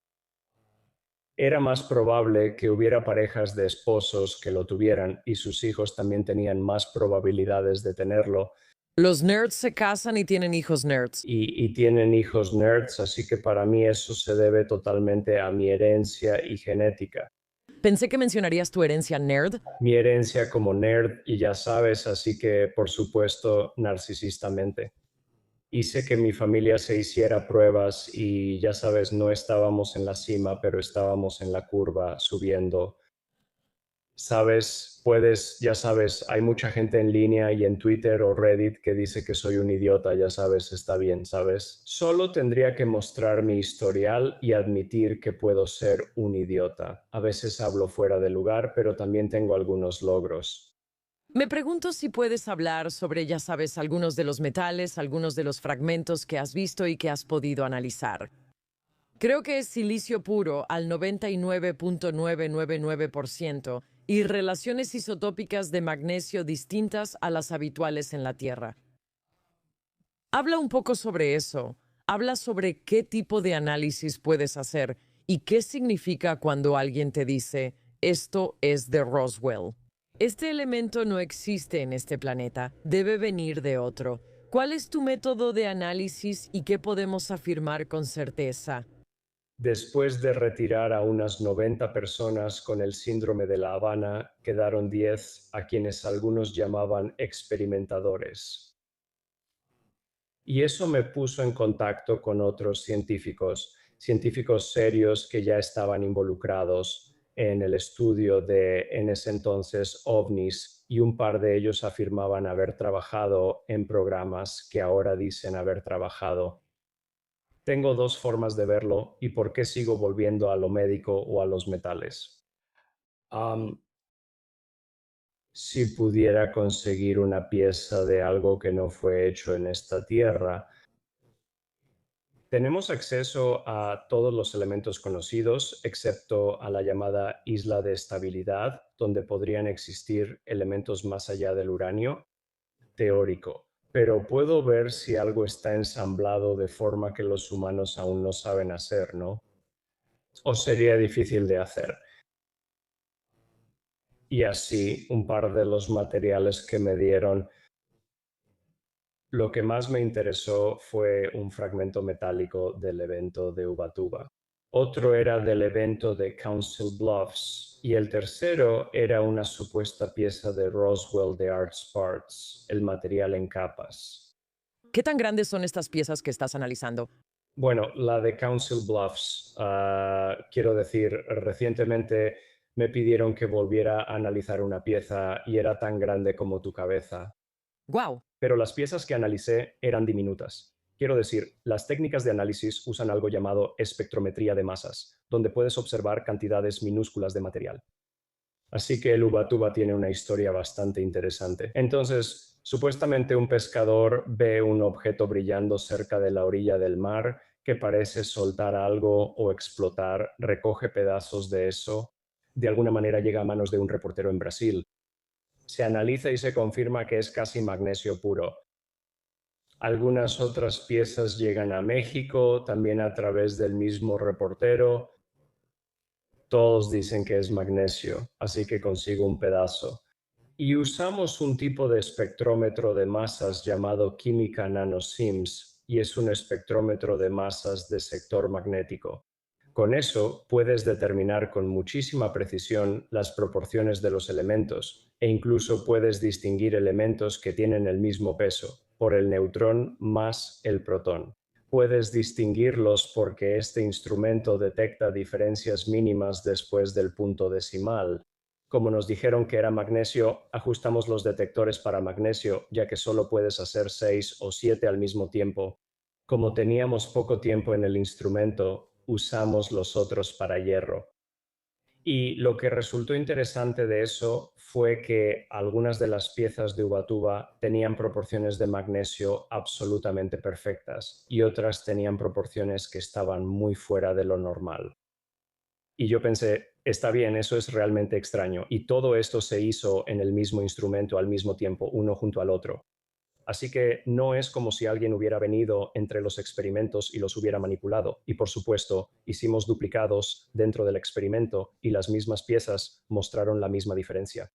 Era más probable que hubiera parejas de esposos que lo tuvieran y sus hijos también tenían más probabilidades de tenerlo, Los nerds se casan y tienen hijos nerds. y tienen hijos nerds, así que para mí eso se debe totalmente a mi herencia y genética. Pensé que mencionarías tu herencia nerd. Mi herencia como nerd y ya sabes, así que por supuesto narcisistamente. Hice que mi familia se hiciera pruebas y ya sabes, no estábamos en la cima, pero estábamos en la curva subiendo. Sabes, ya sabes, hay mucha gente en línea y en Twitter o Reddit que dice que soy un idiota, ya sabes, está bien, ¿sabes? Solo tendría que mostrar mi historial y admitir que puedo ser un idiota. A veces hablo fuera de lugar, pero también tengo algunos logros. Me pregunto si puedes hablar sobre, ya sabes, algunos de los metales, algunos de los fragmentos que has visto y que has podido analizar. Creo que es silicio puro al 99.999% y relaciones isotópicas de magnesio distintas a las habituales en la Tierra. Habla un poco sobre eso. Habla sobre qué tipo de análisis puedes hacer y qué significa cuando alguien te dice, esto es de Roswell. Este elemento no existe en este planeta, debe venir de otro. ¿Cuál es tu método de análisis y qué podemos afirmar con certeza? Después de retirar a unas 90 personas con el síndrome de La Habana, quedaron 10 a quienes algunos llamaban experimentadores. Y eso me puso en contacto con otros científicos serios que ya estaban involucrados en el estudio de, en ese entonces, ovnis, y un par de ellos afirmaban haber trabajado en programas que ahora dicen haber trabajado. Tengo 2 formas de verlo y por qué sigo volviendo a lo médico o a los metales. Am, si pudiera conseguir una pieza de algo que no fue hecho en esta tierra, tenemos acceso a todos los elementos conocidos, excepto a la llamada isla de estabilidad, donde podrían existir elementos más allá del uranio. Teórico. pero puedo ver si algo está ensamblado de forma que los humanos aún no saben hacer, ¿no? O sería difícil de hacer. Y así, un par de los materiales que me dieron. Lo que más me interesó fue un fragmento metálico del evento de Ubatuba. Otro era del evento de Council Bluffs y el tercero era una supuesta pieza de Roswell de Arts Parts, el material en capas. ¿Qué tan grandes son estas piezas que estás analizando? Bueno, la de Council Bluffs, quiero decir, recientemente me pidieron que volviera a analizar una pieza y era tan grande como tu cabeza. ¡Guau! Pero las piezas que analicé eran diminutas. Quiero decir, las técnicas de análisis usan algo llamado espectrometría de masas, donde puedes observar cantidades minúsculas de material. Así que el Ubatuba tiene una historia bastante interesante. Entonces, supuestamente un pescador ve un objeto brillando cerca de la orilla del mar que parece soltar algo o explotar, recoge pedazos de eso, de alguna manera llega a manos de un reportero en Brasil. Se analiza y se confirma que es casi magnesio puro. Algunas otras piezas llegan a México, también a través del mismo reportero. Todos dicen que es magnesio, así que consigo un pedazo. Y usamos un tipo de espectrómetro de masas llamado química nanosims, y es un espectrómetro de masas de sector magnético. Con eso puedes determinar con muchísima precisión las proporciones de los elementos e incluso puedes distinguir elementos que tienen el mismo peso, por el neutrón más el protón. Puedes distinguirlos porque este instrumento detecta diferencias mínimas después del punto decimal. Como nos dijeron que era magnesio, ajustamos los detectores para magnesio, ya que solo puedes hacer 6 o 7 al mismo tiempo. Como teníamos poco tiempo en el instrumento, usamos los otros para hierro. Y lo que resultó interesante de eso fue que algunas de las piezas de Ubatuba tenían proporciones de magnesio absolutamente perfectas y otras tenían proporciones que estaban muy fuera de lo normal. Y yo pensé, está bien, eso es realmente extraño. Y todo esto se hizo en el mismo instrumento al mismo tiempo, uno junto al otro. Así que no es como si alguien hubiera venido entre los experimentos y los hubiera manipulado. Y por supuesto, hicimos duplicados dentro del experimento y las mismas piezas mostraron la misma diferencia.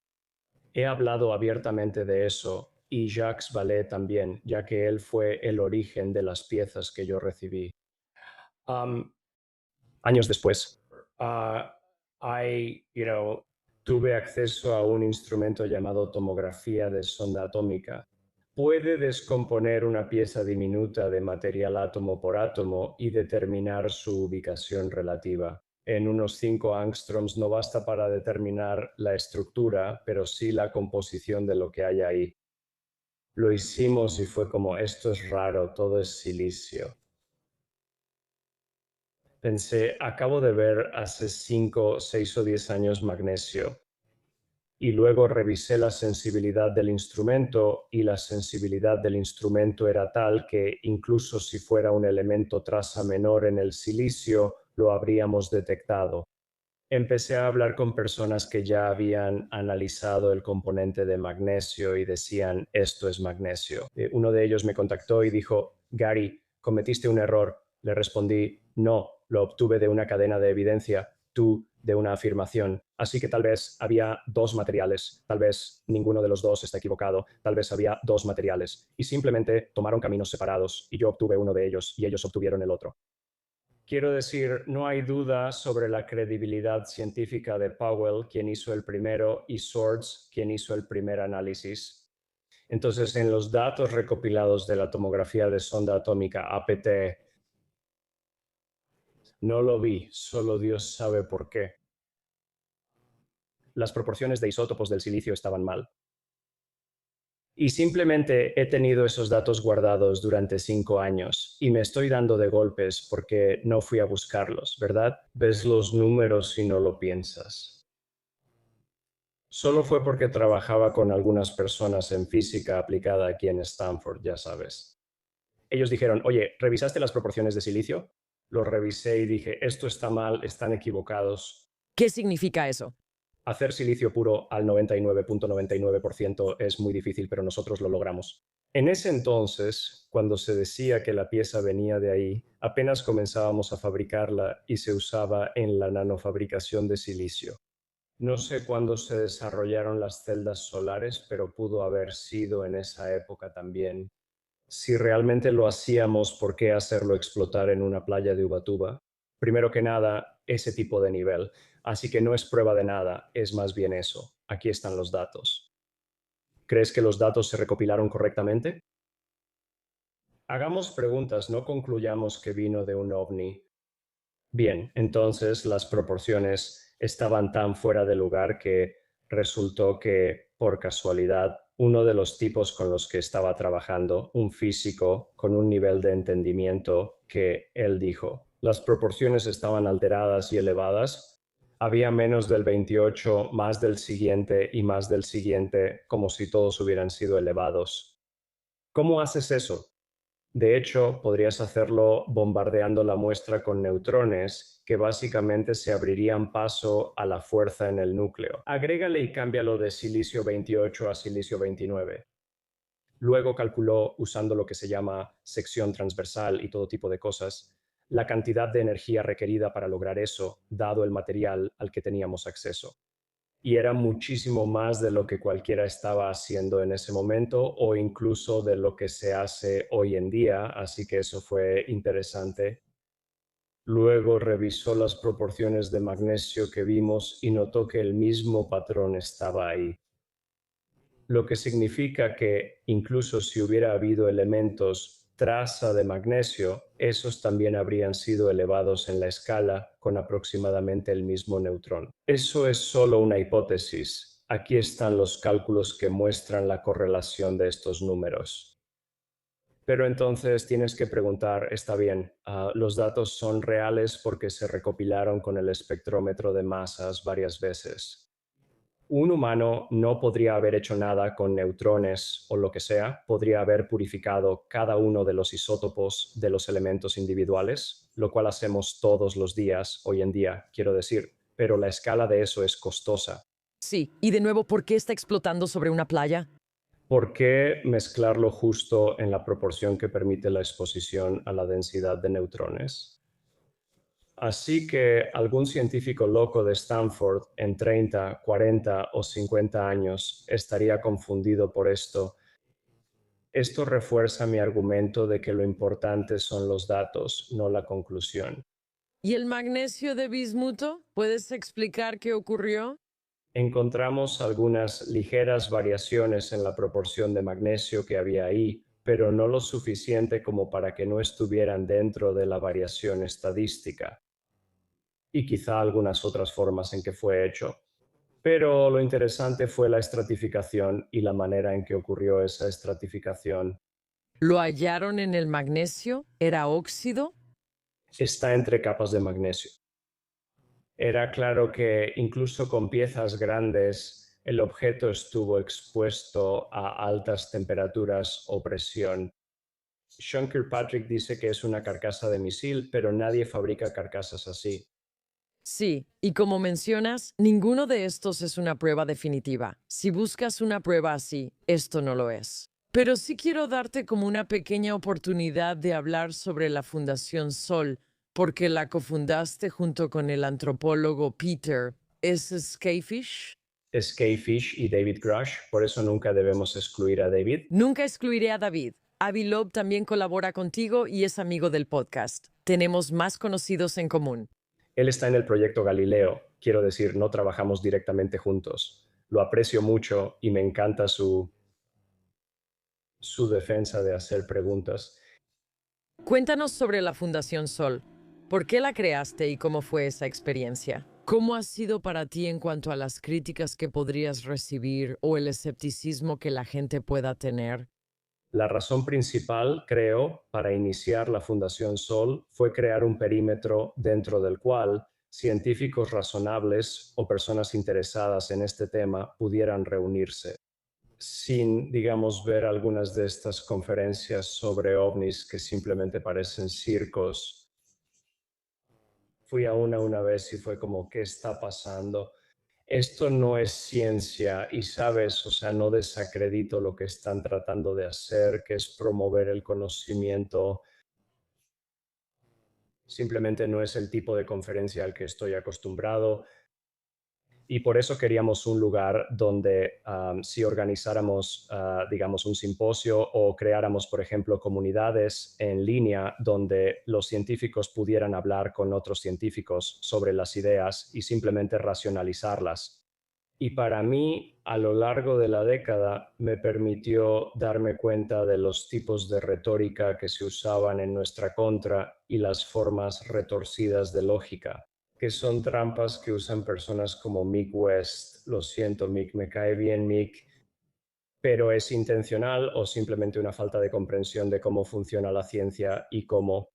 He hablado abiertamente de eso y Jacques Vallée también, ya que él fue el origen de las piezas que yo recibí. Um, Años después, tuve acceso a un instrumento llamado tomografía de sonda atómica. Puede descomponer una pieza diminuta de material átomo por átomo y determinar su ubicación relativa. En unos 5 angstroms no basta para determinar la estructura, pero sí la composición de lo que hay ahí. Lo hicimos y fue como, esto es raro, todo es silicio. Pensé, acabo de ver hace 5, 6 o 10 años magnesio. Y luego revisé la sensibilidad del instrumento y la sensibilidad del instrumento era tal que incluso si fuera un elemento traza menor en el silicio, lo habríamos detectado. Empecé a hablar con personas que ya habían analizado el componente de magnesio y decían, esto es magnesio. Uno de ellos me contactó y dijo, Gary, cometiste un error. Le respondí, no, lo obtuve de una cadena de evidencia, tú de una afirmación. Así que tal vez había dos materiales, tal vez ninguno de los dos está equivocado, tal vez había dos materiales y simplemente tomaron caminos separados y yo obtuve uno de ellos y ellos obtuvieron el otro. Quiero decir, no hay duda sobre la credibilidad científica de Powell, quien hizo el primero, y Swords, quien hizo el primer análisis. Entonces, en los datos recopilados de la tomografía de sonda atómica APT, no lo vi, solo Dios sabe por qué. Las proporciones de isótopos del silicio estaban mal. Y simplemente he tenido esos datos guardados durante 5 años y me estoy dando de golpes porque no fui a buscarlos, ¿verdad? Ves los números y no lo piensas. Solo fue porque trabajaba con algunas personas en física aplicada aquí en Stanford, ya sabes. Ellos dijeron, oye, ¿revisaste las proporciones de silicio? Lo revisé y dije, esto está mal, están equivocados. ¿Qué significa eso? Hacer silicio puro al 99.99% es muy difícil, pero nosotros lo logramos. En ese entonces, cuando se decía que la pieza venía de ahí, apenas comenzábamos a fabricarla y se usaba en la nanofabricación de silicio. No sé cuándo se desarrollaron las celdas solares, pero pudo haber sido en esa época también. Si realmente lo hacíamos, ¿por qué hacerlo explotar en una playa de Ubatuba? Primero que nada, ese tipo de nivel. Así que no es prueba de nada, es más bien eso. Aquí están los datos. ¿Crees que los datos se recopilaron correctamente? Hagamos preguntas, no concluyamos que vino de un ovni. Bien, entonces las proporciones estaban tan fuera de lugar que resultó que, por casualidad, uno de los tipos con los que estaba trabajando, un físico con un nivel de entendimiento que él dijo, las proporciones estaban alteradas y elevadas, había menos del 28, más del siguiente y más del siguiente, como si todos hubieran sido elevados. ¿Cómo haces eso? De hecho, podrías hacerlo bombardeando la muestra con neutrones que básicamente se abrirían paso a la fuerza en el núcleo. Agrégale y cámbialo de silicio 28 a silicio 29. Luego calculó, usando lo que se llama sección transversal y todo tipo de cosas, la cantidad de energía requerida para lograr eso, dado el material al que teníamos acceso, y era muchísimo más de lo que cualquiera estaba haciendo en ese momento o incluso de lo que se hace hoy en día, así que eso fue interesante. Luego revisó las proporciones de magnesio que vimos y notó que el mismo patrón estaba ahí, lo que significa que incluso si hubiera habido elementos traza de magnesio, esos también habrían sido elevados en la escala con aproximadamente el mismo neutrón. Eso es solo una hipótesis. Aquí están los cálculos que muestran la correlación de estos números. Pero entonces tienes que preguntar, está bien, los datos son reales porque se recopilaron con el espectrómetro de masas varias veces. Un humano no podría haber hecho nada con neutrones o lo que sea, podría haber purificado cada uno de los isótopos de los elementos individuales, lo cual hacemos todos los días hoy en día, quiero decir, pero la escala de eso es costosa. Sí, y de nuevo, ¿por qué está explotando sobre una playa? ¿Por qué mezclarlo justo en la proporción que permite la exposición a la densidad de neutrones? Así que algún científico loco de Stanford en 30, 40 o 50 años estaría confundido por esto. Esto refuerza mi argumento de que lo importante son los datos, no la conclusión. ¿Y el magnesio de bismuto? ¿Puedes explicar qué ocurrió? Encontramos algunas ligeras variaciones en la proporción de magnesio que había ahí, pero no lo suficiente como para que no estuvieran dentro de la variación estadística, y quizá algunas otras formas en que fue hecho. Pero lo interesante fue la estratificación y la manera en que ocurrió esa estratificación. ¿Lo hallaron en el magnesio? ¿Era óxido? Está entre capas de magnesio. Era claro que incluso con piezas grandes, el objeto estuvo expuesto a altas temperaturas o presión. Sean Kirkpatrick dice que es una carcasa de misil, pero nadie fabrica carcasas así. Sí, y como mencionas, ninguno de estos es una prueba definitiva. Si buscas una prueba así, esto no lo es. Pero sí quiero darte como una pequeña oportunidad de hablar sobre la Fundación Sol, porque la cofundaste junto con el antropólogo Peter. ¿Es Scafish? Es Kay Fish y David Grush, por eso nunca debemos excluir a David. Nunca excluiré a David. Avi Loeb también colabora contigo y es amigo del podcast. Tenemos más conocidos en común. Él está en el proyecto Galileo, quiero decir, no trabajamos directamente juntos. Lo aprecio mucho y me encanta su defensa de hacer preguntas. Cuéntanos sobre la Fundación Sol. ¿Por qué la creaste y cómo fue esa experiencia? ¿Cómo ha sido para ti en cuanto a las críticas que podrías recibir o el escepticismo que la gente pueda tener? La razón principal, creo, para iniciar la Fundación Sol fue crear un perímetro dentro del cual científicos razonables o personas interesadas en este tema pudieran reunirse, sin, digamos, ver algunas de estas conferencias sobre ovnis que simplemente parecen circos. Fui a una vez y fue como, ¿qué está pasando? Esto no es ciencia y sabes, o sea, no desacredito lo que están tratando de hacer, que es promover el conocimiento. Simplemente no es el tipo de conferencia al que estoy acostumbrado. Y por eso queríamos un lugar donde si organizáramos, digamos, un simposio o creáramos, por ejemplo, comunidades en línea donde los científicos pudieran hablar con otros científicos sobre las ideas y simplemente racionalizarlas. Y para mí, a lo largo de la década, me permitió darme cuenta de los tipos de retórica que se usaban en nuestra contra y las formas retorcidas de lógica, que son trampas que usan personas como Mick West. Lo siento, Mick, me cae bien Mick, pero es intencional o simplemente una falta de comprensión de cómo funciona la ciencia y cómo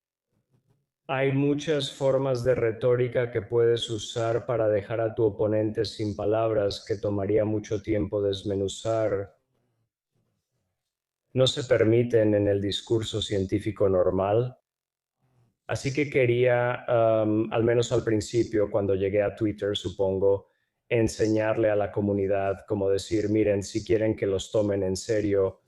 hay muchas formas de retórica que puedes usar para dejar a tu oponente sin palabras que tomaría mucho tiempo desmenuzar. No se permiten en el discurso científico normal. Así que quería, al menos al principio, cuando llegué a Twitter, supongo, enseñarle a la comunidad, como decir, miren, si quieren que los tomen en serio,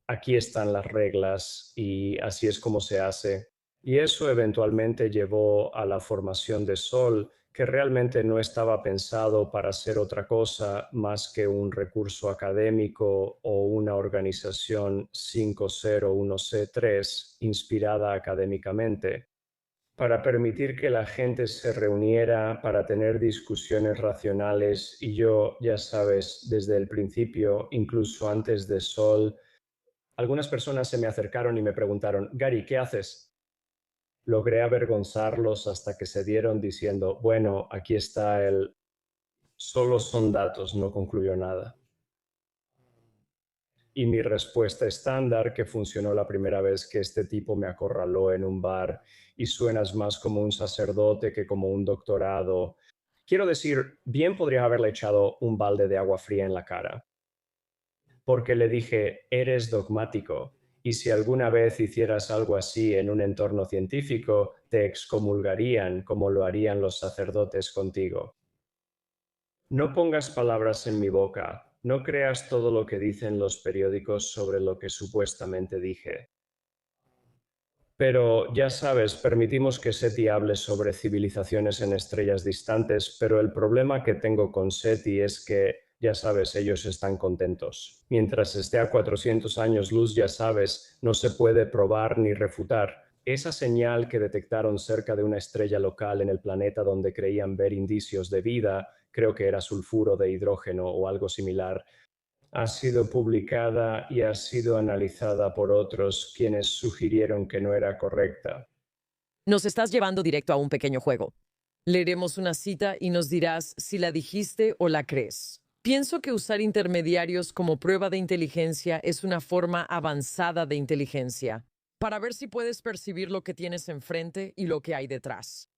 aquí están las reglas y así es como se hace. Y eso eventualmente llevó a la formación de Sol, que realmente no estaba pensado para ser otra cosa más que un recurso académico o una organización 501c3 inspirada académicamente, para permitir que la gente se reuniera para tener discusiones racionales. Y yo, ya sabes, desde el principio, incluso antes de Sol, algunas personas se me acercaron y me preguntaron, Gary, ¿qué haces? Logré avergonzarlos hasta que se dieron diciendo, bueno, aquí está el, solo son datos, no concluyó nada. Y mi respuesta estándar, que funcionó la primera vez que este tipo me acorraló en un bar y suenas más como un sacerdote que como un doctorado. Quiero decir, bien podría haberle echado un balde de agua fría en la cara, porque le dije, eres dogmático, y si alguna vez hicieras algo así en un entorno científico, te excomulgarían como lo harían los sacerdotes contigo. No pongas palabras en mi boca, no creas todo lo que dicen los periódicos sobre lo que supuestamente dije. Pero ya sabes, permitimos que SETI hable sobre civilizaciones en estrellas distantes, pero el problema que tengo con SETI es que, ya sabes, ellos están contentos. Mientras esté a 400 años luz, ya sabes, no se puede probar ni refutar. Esa señal que detectaron cerca de una estrella local en el planeta donde creían ver indicios de vida, creo que era sulfuro de hidrógeno o algo similar, ha sido publicada y ha sido analizada por otros quienes sugirieron que no era correcta. Nos estás llevando directo a un pequeño juego. Leeremos una cita y nos dirás si la dijiste o la crees. Pienso que usar intermediarios como prueba de inteligencia es una forma avanzada de inteligencia, para ver si puedes percibir lo que tienes enfrente y lo que hay detrás.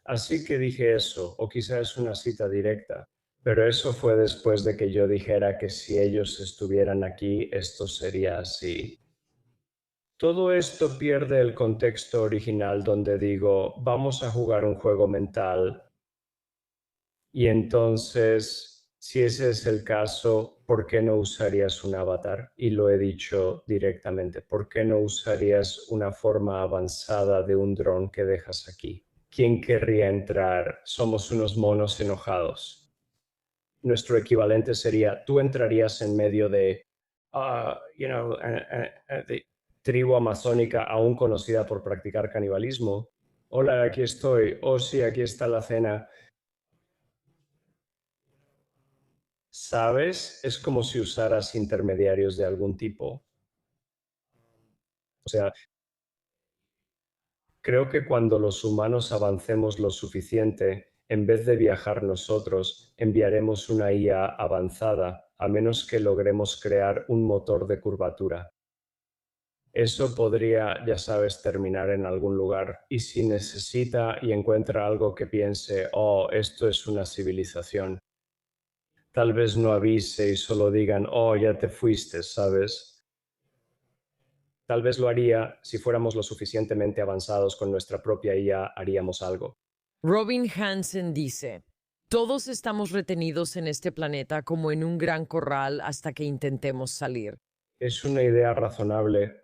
Así que dije eso, o quizá es una cita directa, pero eso fue después de que yo dijera que si ellos estuvieran aquí, esto sería así. Todo esto pierde el contexto original donde digo, vamos a jugar un juego mental. Y entonces, si ese es el caso, ¿por qué no usarías un avatar? Y lo he dicho directamente, ¿por qué no usarías una forma avanzada de un dron que dejas aquí? ¿Quién querría entrar? Somos unos monos enojados. Nuestro equivalente sería, tú entrarías en medio de, de tribu amazónica aún conocida por practicar canibalismo. Hola, aquí estoy. Oh, sí, aquí está la cena. ¿Sabes? Es como si usaras intermediarios de algún tipo. O sea, creo que cuando los humanos avancemos lo suficiente, en vez de viajar nosotros, enviaremos una IA avanzada, a menos que logremos crear un motor de curvatura. Eso podría, ya sabes, terminar en algún lugar. Y si necesita y encuentra algo que piense, oh, esto es una civilización, tal vez no avise y solo digan, oh, ya te fuiste, ¿sabes? Tal vez lo haría si fuéramos lo suficientemente avanzados con nuestra propia IA, haríamos algo. Robin Hansen dice, Todos estamos retenidos en este planeta como en un gran corral hasta que intentemos salir. Es una idea razonable.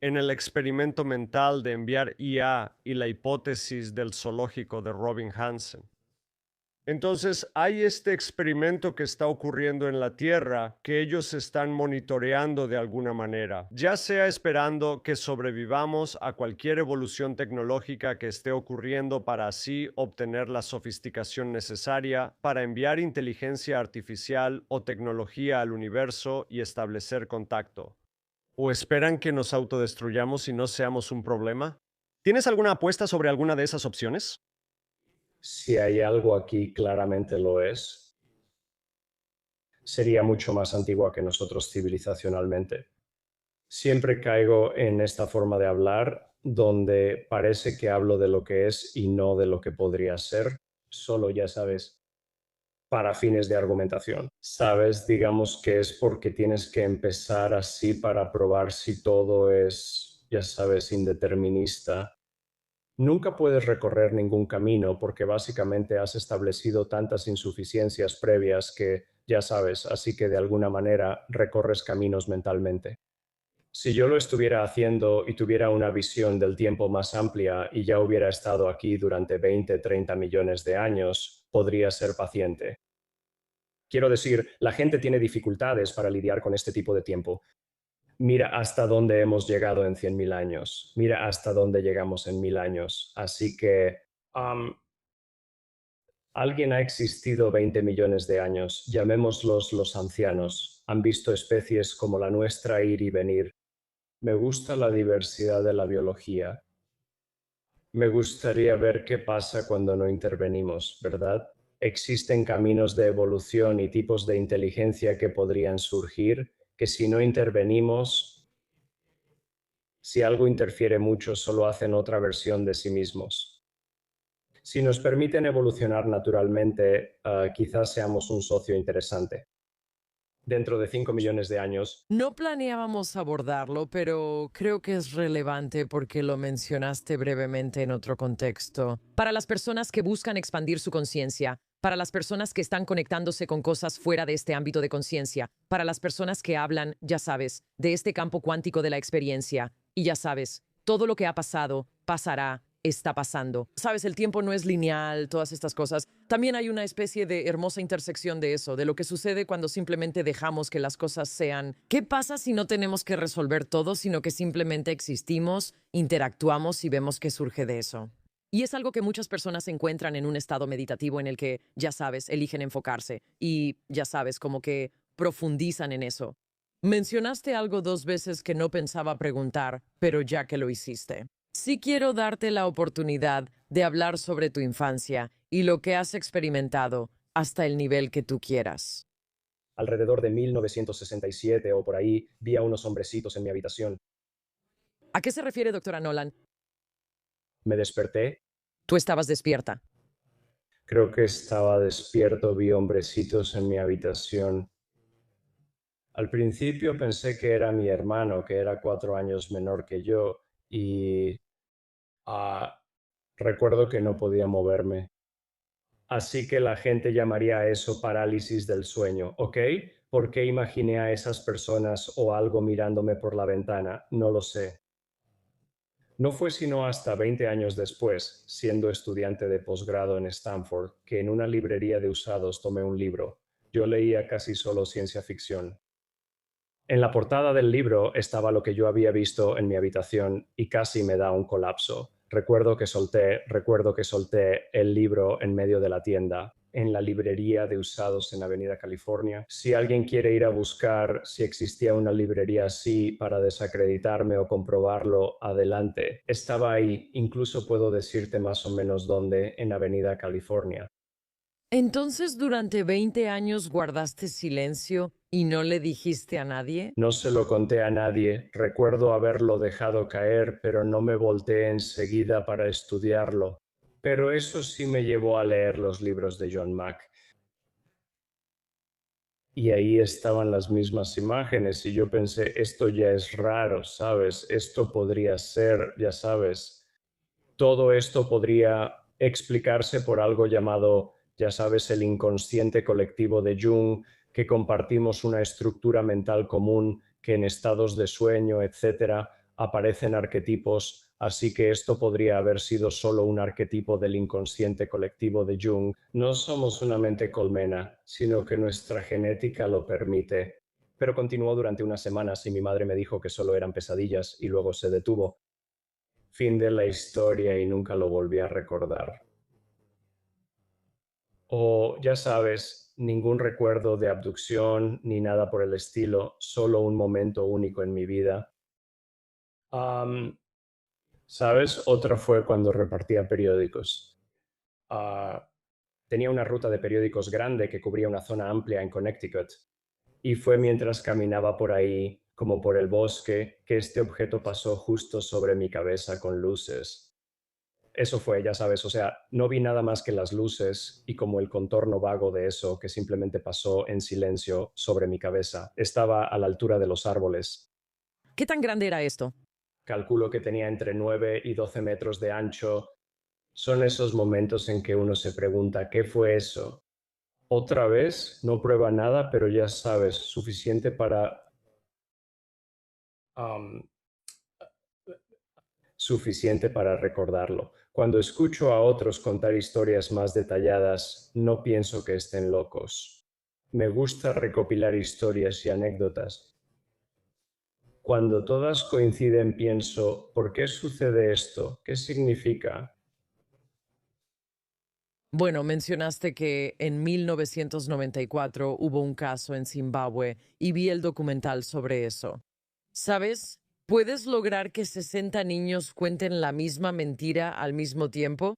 En el experimento mental de enviar IA y la hipótesis del zoológico de Robin Hansen. Entonces, hay este experimento que está ocurriendo en la Tierra que ellos están monitoreando de alguna manera, ya sea esperando que sobrevivamos a cualquier evolución tecnológica que esté ocurriendo para así obtener la sofisticación necesaria para enviar inteligencia artificial o tecnología al universo y establecer contacto. ¿O esperan que nos autodestruyamos y no seamos un problema? ¿Tienes alguna apuesta sobre alguna de esas opciones? Si hay algo aquí, claramente lo es. Sería mucho más antigua que nosotros civilizacionalmente. Siempre caigo en esta forma de hablar donde parece que hablo de lo que es y no de lo que podría ser, solo ya sabes, para fines de argumentación. Sabes, digamos que es porque tienes que empezar así para probar si todo es, ya sabes, indeterminista. Nunca puedes recorrer ningún camino porque básicamente has establecido tantas insuficiencias previas que, ya sabes, así que de alguna manera recorres caminos mentalmente. Si yo lo estuviera haciendo y tuviera una visión del tiempo más amplia y ya hubiera estado aquí durante 20, 30 millones de años, podría ser paciente. Quiero decir, la gente tiene dificultades para lidiar con este tipo de tiempo. Mira hasta dónde hemos llegado en 100.000 años. Mira hasta dónde llegamos en 1.000 años. Así que alguien ha existido 20 millones de años. Llamémoslos los ancianos. Han visto especies como la nuestra ir y venir. Me gusta la diversidad de la biología. Me gustaría ver qué pasa cuando no intervenimos, ¿verdad? Existen caminos de evolución y tipos de inteligencia que podrían surgir que si no intervenimos, si algo interfiere mucho, solo hacen otra versión de sí mismos. Si nos permiten evolucionar naturalmente, quizás seamos un socio interesante. Dentro de 5 millones de años, No planeábamos abordarlo, pero creo que es relevante porque lo mencionaste brevemente en otro contexto. Para las personas que buscan expandir su conciencia, para las personas que están conectándose con cosas fuera de este ámbito de conciencia, para las personas que hablan, ya sabes, de este campo cuántico de la experiencia, y ya sabes, todo lo que ha pasado, pasará, está pasando. Sabes, el tiempo no es lineal, todas estas cosas. También hay una especie de hermosa intersección de eso, de lo que sucede cuando simplemente dejamos que las cosas sean. ¿Qué pasa si no tenemos que resolver todo, sino que simplemente existimos, interactuamos y vemos qué surge de eso? Y es algo que muchas personas se encuentran en un estado meditativo en el que, ya sabes, eligen enfocarse y, ya sabes, como que profundizan en eso. Mencionaste algo 2 veces que no pensaba preguntar, pero ya que lo hiciste. Sí quiero darte la oportunidad de hablar sobre tu infancia y lo que has experimentado hasta el nivel que tú quieras. alrededor de 1967 o por ahí, vi a unos hombrecitos en mi habitación. ¿A qué se refiere, doctora Nolan? Me desperté, Tú estabas despierta. creo que estaba despierto, vi hombrecitos en mi habitación. Al principio pensé que era mi hermano, que era 4 años menor que yo, y ah, recuerdo que no podía moverme. Así que la gente llamaría a eso parálisis del sueño, ¿ok? ¿Por qué imaginé a esas personas o algo mirándome por la ventana? No lo sé. No fue sino hasta 20 años después, siendo estudiante de posgrado en Stanford, que en una librería de usados tomé un libro. Yo leía casi solo ciencia ficción. En la portada del libro estaba lo que yo había visto en mi habitación y casi me da un colapso. Recuerdo que solté el libro en medio de la tienda, en la librería de usados en Avenida California. Si alguien quiere ir a buscar si existía una librería así para desacreditarme o comprobarlo, adelante. Estaba ahí, incluso puedo decirte más o menos dónde, en Avenida California. Entonces, durante 20 años guardaste silencio y no le dijiste a nadie. No se lo conté a nadie, recuerdo haberlo dejado caer, pero no me volteé enseguida para estudiarlo. Pero eso sí me llevó a leer los libros de John Mack. Y ahí estaban las mismas imágenes y yo pensé, esto ya es raro, ¿sabes? Esto podría ser, ya sabes, todo esto podría explicarse por algo llamado Ya sabes, el inconsciente colectivo de Jung, que compartimos una estructura mental común, que en estados de sueño, etcétera, aparecen arquetipos, así que esto podría haber sido solo un arquetipo del inconsciente colectivo de Jung. No somos una mente colmena, sino que nuestra genética lo permite. Pero continuó durante unas semanas y mi madre me dijo que solo eran pesadillas y luego se detuvo. Fin de la historia y nunca lo volví a recordar. O, ya sabes, ningún recuerdo de abducción ni nada por el estilo, solo un momento único en mi vida. Am, ¿Sabes? Otra fue cuando repartía periódicos. Ah, Tenía una ruta de periódicos grande que cubría una zona amplia en Connecticut. Y fue mientras caminaba por ahí, como por el bosque, que este objeto pasó justo sobre mi cabeza con luces. Eso fue, ya sabes, o sea, no vi nada más que las luces y como el contorno vago de eso que simplemente pasó en silencio sobre mi cabeza. Estaba a la altura de los árboles. ¿Qué tan grande era esto? Calculo que tenía entre 9 y 12 metros de ancho. Son esos momentos en que uno se pregunta, ¿qué fue eso? Otra vez, no prueba nada, pero ya sabes, am, suficiente para recordarlo. Cuando escucho a otros contar historias más detalladas, no pienso que estén locos. Me gusta recopilar historias y anécdotas. Cuando todas coinciden, pienso, ¿por qué sucede esto? ¿Qué significa? Bueno, mencionaste que en 1994 hubo un caso en Zimbabue y vi el documental sobre eso. ¿Sabes? ¿Puedes lograr que 60 niños cuenten la misma mentira al mismo tiempo?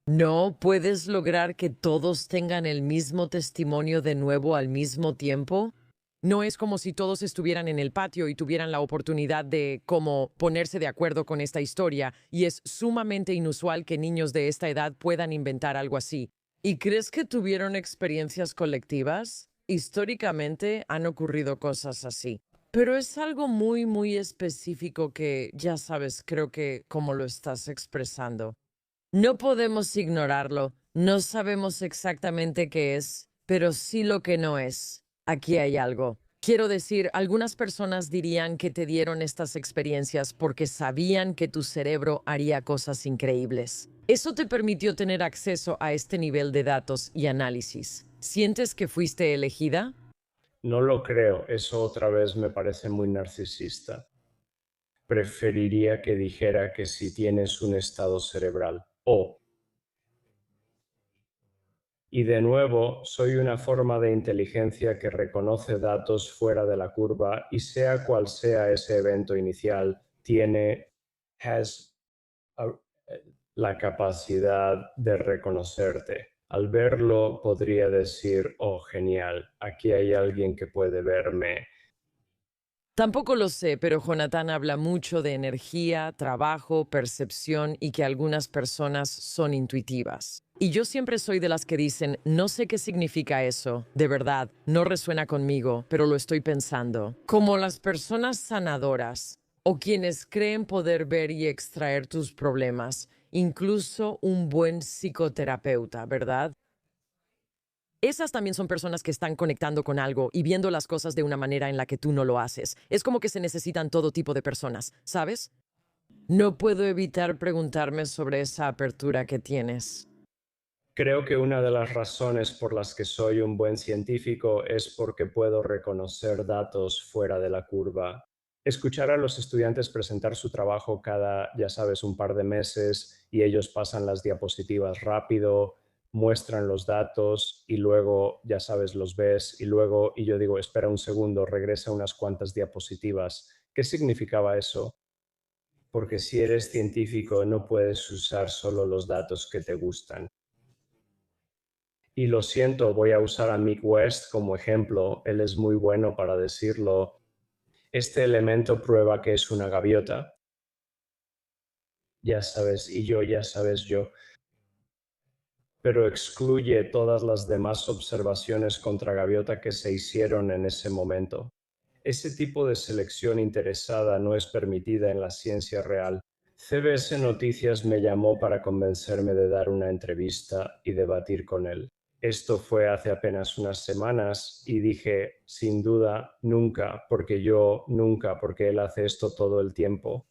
¿No puedes lograr que todos tengan el mismo testimonio de nuevo al mismo tiempo? No es como si todos estuvieran en el patio y tuvieran la oportunidad de como ponerse de acuerdo con esta historia, y es sumamente inusual que niños de esta edad puedan inventar algo así. ¿Y crees que tuvieron experiencias colectivas? Históricamente han ocurrido cosas así. Pero es algo muy, muy específico que, ya sabes, creo que como lo estás expresando. No podemos ignorarlo. No sabemos exactamente qué es, pero sí lo que no es. Aquí hay algo. Quiero decir, algunas personas dirían que te dieron estas experiencias porque sabían que tu cerebro haría cosas increíbles. Eso te permitió tener acceso a este nivel de datos y análisis. ¿Sientes que fuiste elegida? No lo creo, eso otra vez me parece muy narcisista. Preferiría que dijera que si tienes un estado cerebral. Y de nuevo, soy una forma de inteligencia que reconoce datos fuera de la curva y sea cual sea ese evento inicial, has a- la capacidad de reconocerte. Al verlo, podría decir, oh, genial, aquí hay alguien que puede verme. Tampoco lo sé, pero Jonathan habla mucho de energía, trabajo, percepción y que algunas personas son intuitivas. Y yo siempre soy de las que dicen, no sé qué significa eso, de verdad, no resuena conmigo, pero lo estoy pensando. Como las personas sanadoras o quienes creen poder ver y extraer tus problemas, incluso un buen psicoterapeuta, ¿verdad? Esas también son personas que están conectando con algo y viendo las cosas de una manera en la que tú no lo haces. Es como que se necesitan todo tipo de personas, ¿sabes? No puedo evitar preguntarme sobre esa apertura que tienes. Creo que una de las razones por las que soy un buen científico es porque puedo reconocer datos fuera de la curva. Escuchar a los estudiantes presentar su trabajo cada, ya sabes, un par de meses y ellos pasan las diapositivas rápido, muestran los datos y luego, ya sabes, los ves y yo digo, espera un segundo, regresa unas cuantas diapositivas. ¿Qué significaba eso? Porque si eres científico no puedes usar solo los datos que te gustan. Y lo siento, voy a usar a Mick West como ejemplo, él es muy bueno para decirlo. Este elemento prueba que es una gaviota, ya sabes, y yo, ya sabes yo, pero excluye todas las demás observaciones contra gaviota que se hicieron en ese momento. Ese tipo de selección interesada no es permitida en la ciencia real. CBS Noticias me llamó para convencerme de dar una entrevista y debatir con él. Esto fue hace apenas unas semanas y dije, sin duda, nunca, porque yo nunca, porque él hace esto todo el tiempo.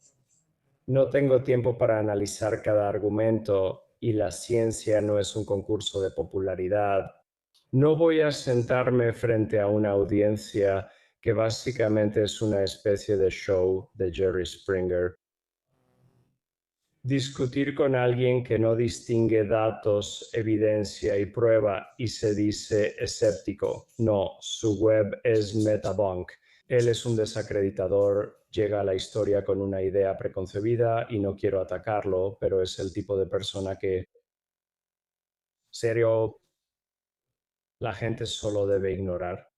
No tengo tiempo para analizar cada argumento y la ciencia no es un concurso de popularidad. No voy a sentarme frente a una audiencia que básicamente es una especie de show de Jerry Springer. Discutir con alguien que no distingue datos, evidencia y prueba y se dice escéptico. No, su web es Metabunk. Él es un desacreditador, llega a la historia con una idea preconcebida y no quiero atacarlo, pero es el tipo de persona que, serio, la gente solo debe ignorar.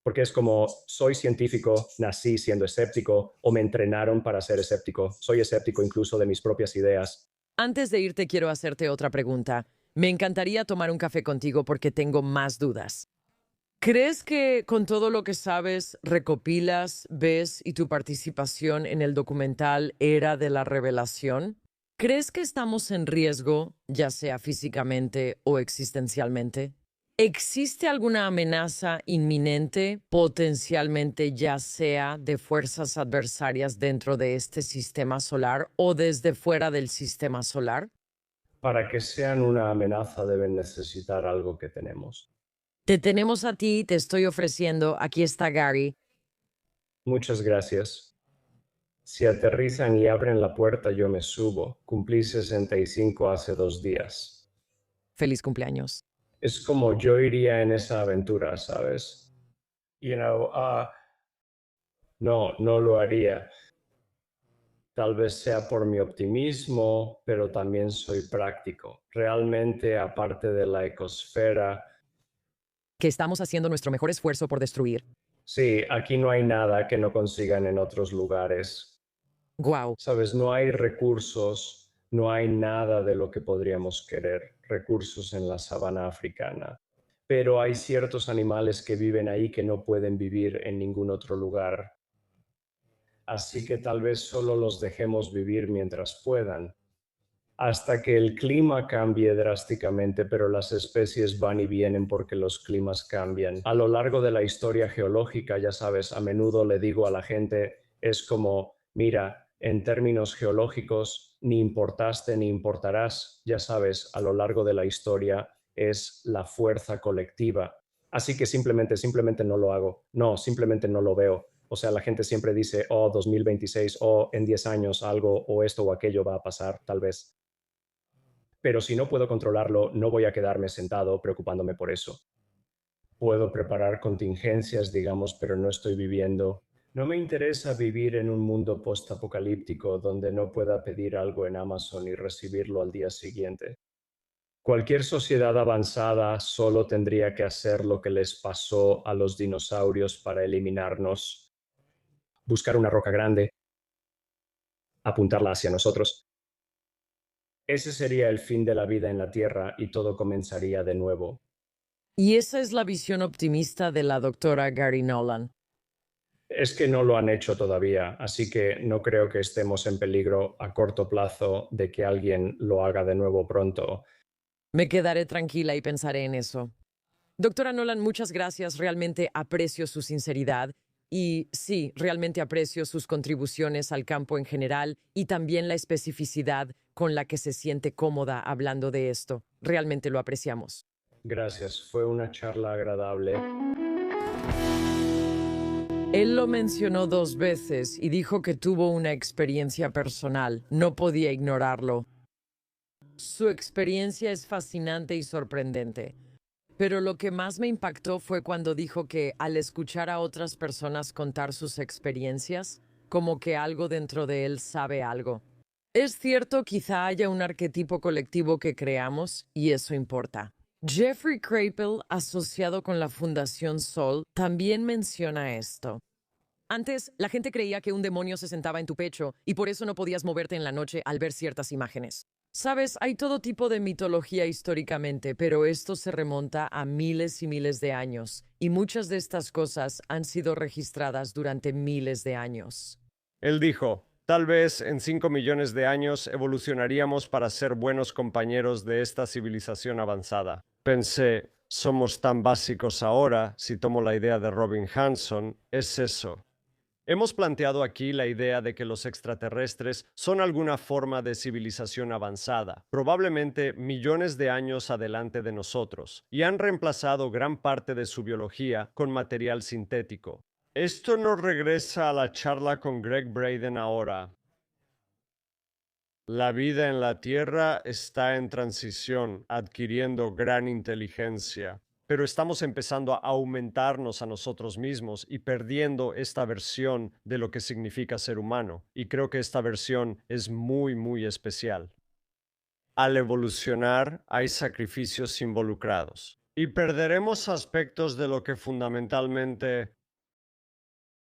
Porque es como, soy científico, nací siendo escéptico o me entrenaron para ser escéptico. Soy escéptico incluso de mis propias ideas. Antes de irte, quiero hacerte otra pregunta. Me encantaría tomar un café contigo porque tengo más dudas. ¿Crees que con todo lo que sabes, recopilas, ves y tu participación en el documental Era de la Revelación? ¿Crees que estamos en riesgo, ya sea físicamente o existencialmente? ¿Existe alguna amenaza inminente, potencialmente ya sea de fuerzas adversarias dentro de este sistema solar o desde fuera del sistema solar? Para que sean una amenaza deben necesitar algo que tenemos. Te tenemos a ti, te estoy ofreciendo, aquí está Gary. Muchas gracias. Si aterrizan y abren la puerta, yo me subo. Cumplí 65 hace 2 días. Feliz cumpleaños. Es como yo iría en esa aventura, ¿sabes? No, no lo haría. Tal vez sea por mi optimismo, pero también soy práctico. Realmente, aparte de la ecosfera, Que estamos haciendo nuestro mejor esfuerzo por destruir. sí, aquí no hay nada que no consigan en otros lugares. Guau. Sabes, no hay recursos, no hay nada de lo que podríamos querer, recursos en la sabana africana. Pero hay ciertos animales que viven ahí que no pueden vivir en ningún otro lugar. Así que tal vez solo los dejemos vivir mientras puedan, hasta que el clima cambie drásticamente, pero las especies van y vienen porque los climas cambian. A lo largo de la historia geológica, ya sabes, a menudo le digo a la gente, es como, mira, en términos geológicos, ni importaste ni importarás, ya sabes, a lo largo de la historia es la fuerza colectiva. Así que simplemente no lo hago. No, simplemente no lo veo. O sea, la gente siempre dice, oh, 2026, oh, en 10 años algo, o esto o aquello va a pasar, tal vez. Pero si no puedo controlarlo, no voy a quedarme sentado preocupándome por eso. Puedo preparar contingencias, digamos, pero no estoy viviendo. No me interesa vivir en un mundo post-apocalíptico donde no pueda pedir algo en Amazon y recibirlo al día siguiente. Cualquier sociedad avanzada solo tendría que hacer lo que les pasó a los dinosaurios para eliminarnos. Buscar una roca grande, apuntarla hacia nosotros. Ese sería el fin de la vida en la Tierra y todo comenzaría de nuevo. Y esa es la visión optimista de la doctora Gary Nolan. Es que no lo han hecho todavía, así que no creo que estemos en peligro a corto plazo de que alguien lo haga de nuevo pronto. Me quedaré tranquila y pensaré en eso. Doctora Nolan, muchas gracias. Realmente aprecio su sinceridad y sí, realmente aprecio sus contribuciones al campo en general y también la especificidad con la que se siente cómoda hablando de esto. Realmente lo apreciamos. Gracias, fue una charla agradable. Él lo mencionó 2 veces y dijo que tuvo una experiencia personal. No podía ignorarlo. Su experiencia es fascinante y sorprendente. Pero lo que más me impactó fue cuando dijo que al escuchar a otras personas contar sus experiencias, como que algo dentro de él sabe algo. Es cierto, quizá haya un arquetipo colectivo que creamos y eso importa. Jeffrey Krapel, asociado con la Fundación Sol, también menciona esto. Antes, la gente creía que un demonio se sentaba en tu pecho y por eso no podías moverte en la noche al ver ciertas imágenes. Sabes, hay todo tipo de mitología históricamente, pero esto se remonta a miles y miles de años, y muchas de estas cosas han sido registradas durante miles de años. Él dijo, tal vez en 5 millones de años evolucionaríamos para ser buenos compañeros de esta civilización avanzada. Pensé, somos tan básicos ahora, si tomo la idea de Robin Hanson, es eso. Hemos planteado aquí la idea de que los extraterrestres son alguna forma de civilización avanzada, probablemente millones de años adelante de nosotros, y han reemplazado gran parte de su biología con material sintético. Esto nos regresa a la charla con Greg Braden ahora. La vida en la Tierra está en transición, adquiriendo gran inteligencia. Pero estamos empezando a aumentarnos a nosotros mismos y perdiendo esta versión de lo que significa ser humano. Y creo que esta versión es muy, muy especial. Al evolucionar hay sacrificios involucrados. Y perderemos aspectos de lo que fundamentalmente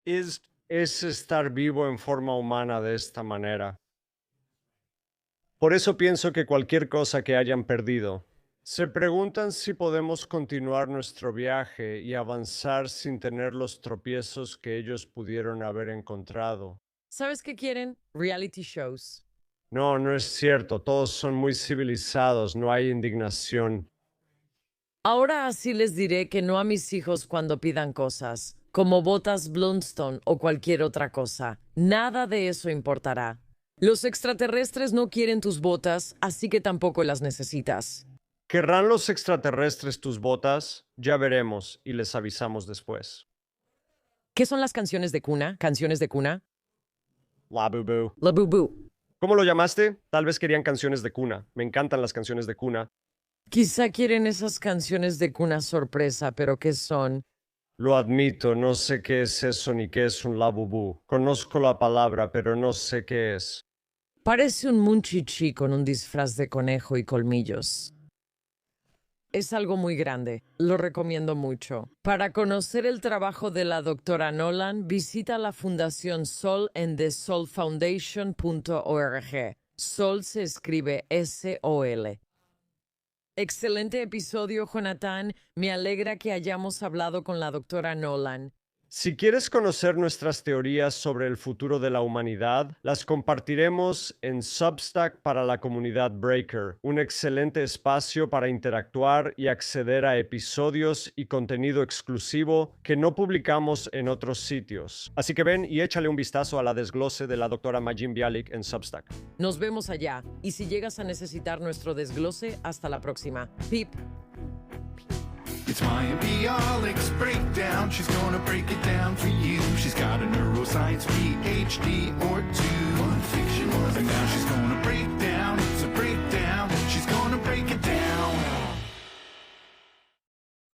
es estar vivo en forma humana de esta manera. Por eso pienso que cualquier cosa que hayan perdido, se preguntan si podemos continuar nuestro viaje y avanzar sin tener los tropiezos que ellos pudieron haber encontrado. ¿Sabes qué quieren? Reality shows. No, no es cierto. Todos son muy civilizados. No hay indignación. Ahora así les diré que no a mis hijos cuando pidan cosas, como botas Blundstone o cualquier otra cosa. Nada de eso importará. Los extraterrestres no quieren tus botas, así que tampoco las necesitas. ¿Querrán los extraterrestres tus botas? Ya veremos y les avisamos después. ¿Qué son las canciones de cuna? ¿Canciones de cuna? La bubu. La bubu. ¿Cómo lo llamaste? Tal vez querían canciones de cuna. Me encantan las canciones de cuna. Quizá quieren esas canciones de cuna sorpresa, pero ¿qué son? Lo admito, no sé qué es eso ni qué es un labubu. Conozco la palabra, pero no sé qué es. Parece un munchichi con un disfraz de conejo y colmillos. Es algo muy grande, lo recomiendo mucho. Para conocer el trabajo de la doctora Nolan, visita la Fundación Sol en thesolfoundation.org. Sol se escribe S-O-L. Excelente episodio, Jonathan. Me alegra que hayamos hablado con la doctora Nolan. Si quieres conocer nuestras teorías sobre el futuro de la humanidad, las compartiremos en Substack para la comunidad Breaker, un excelente espacio para interactuar y acceder a episodios y contenido exclusivo que no publicamos en otros sitios. Así que ven y échale un vistazo a la desglose de la doctora Majin Bialik en Substack. Nos vemos allá, y si llegas a necesitar nuestro desglose, hasta la próxima. Pip. It's Maya Bialik's Breakdown. She's gonna break it down for you. She's got a neuroscience PhD or two. Fun fiction was, and now she's gonna break down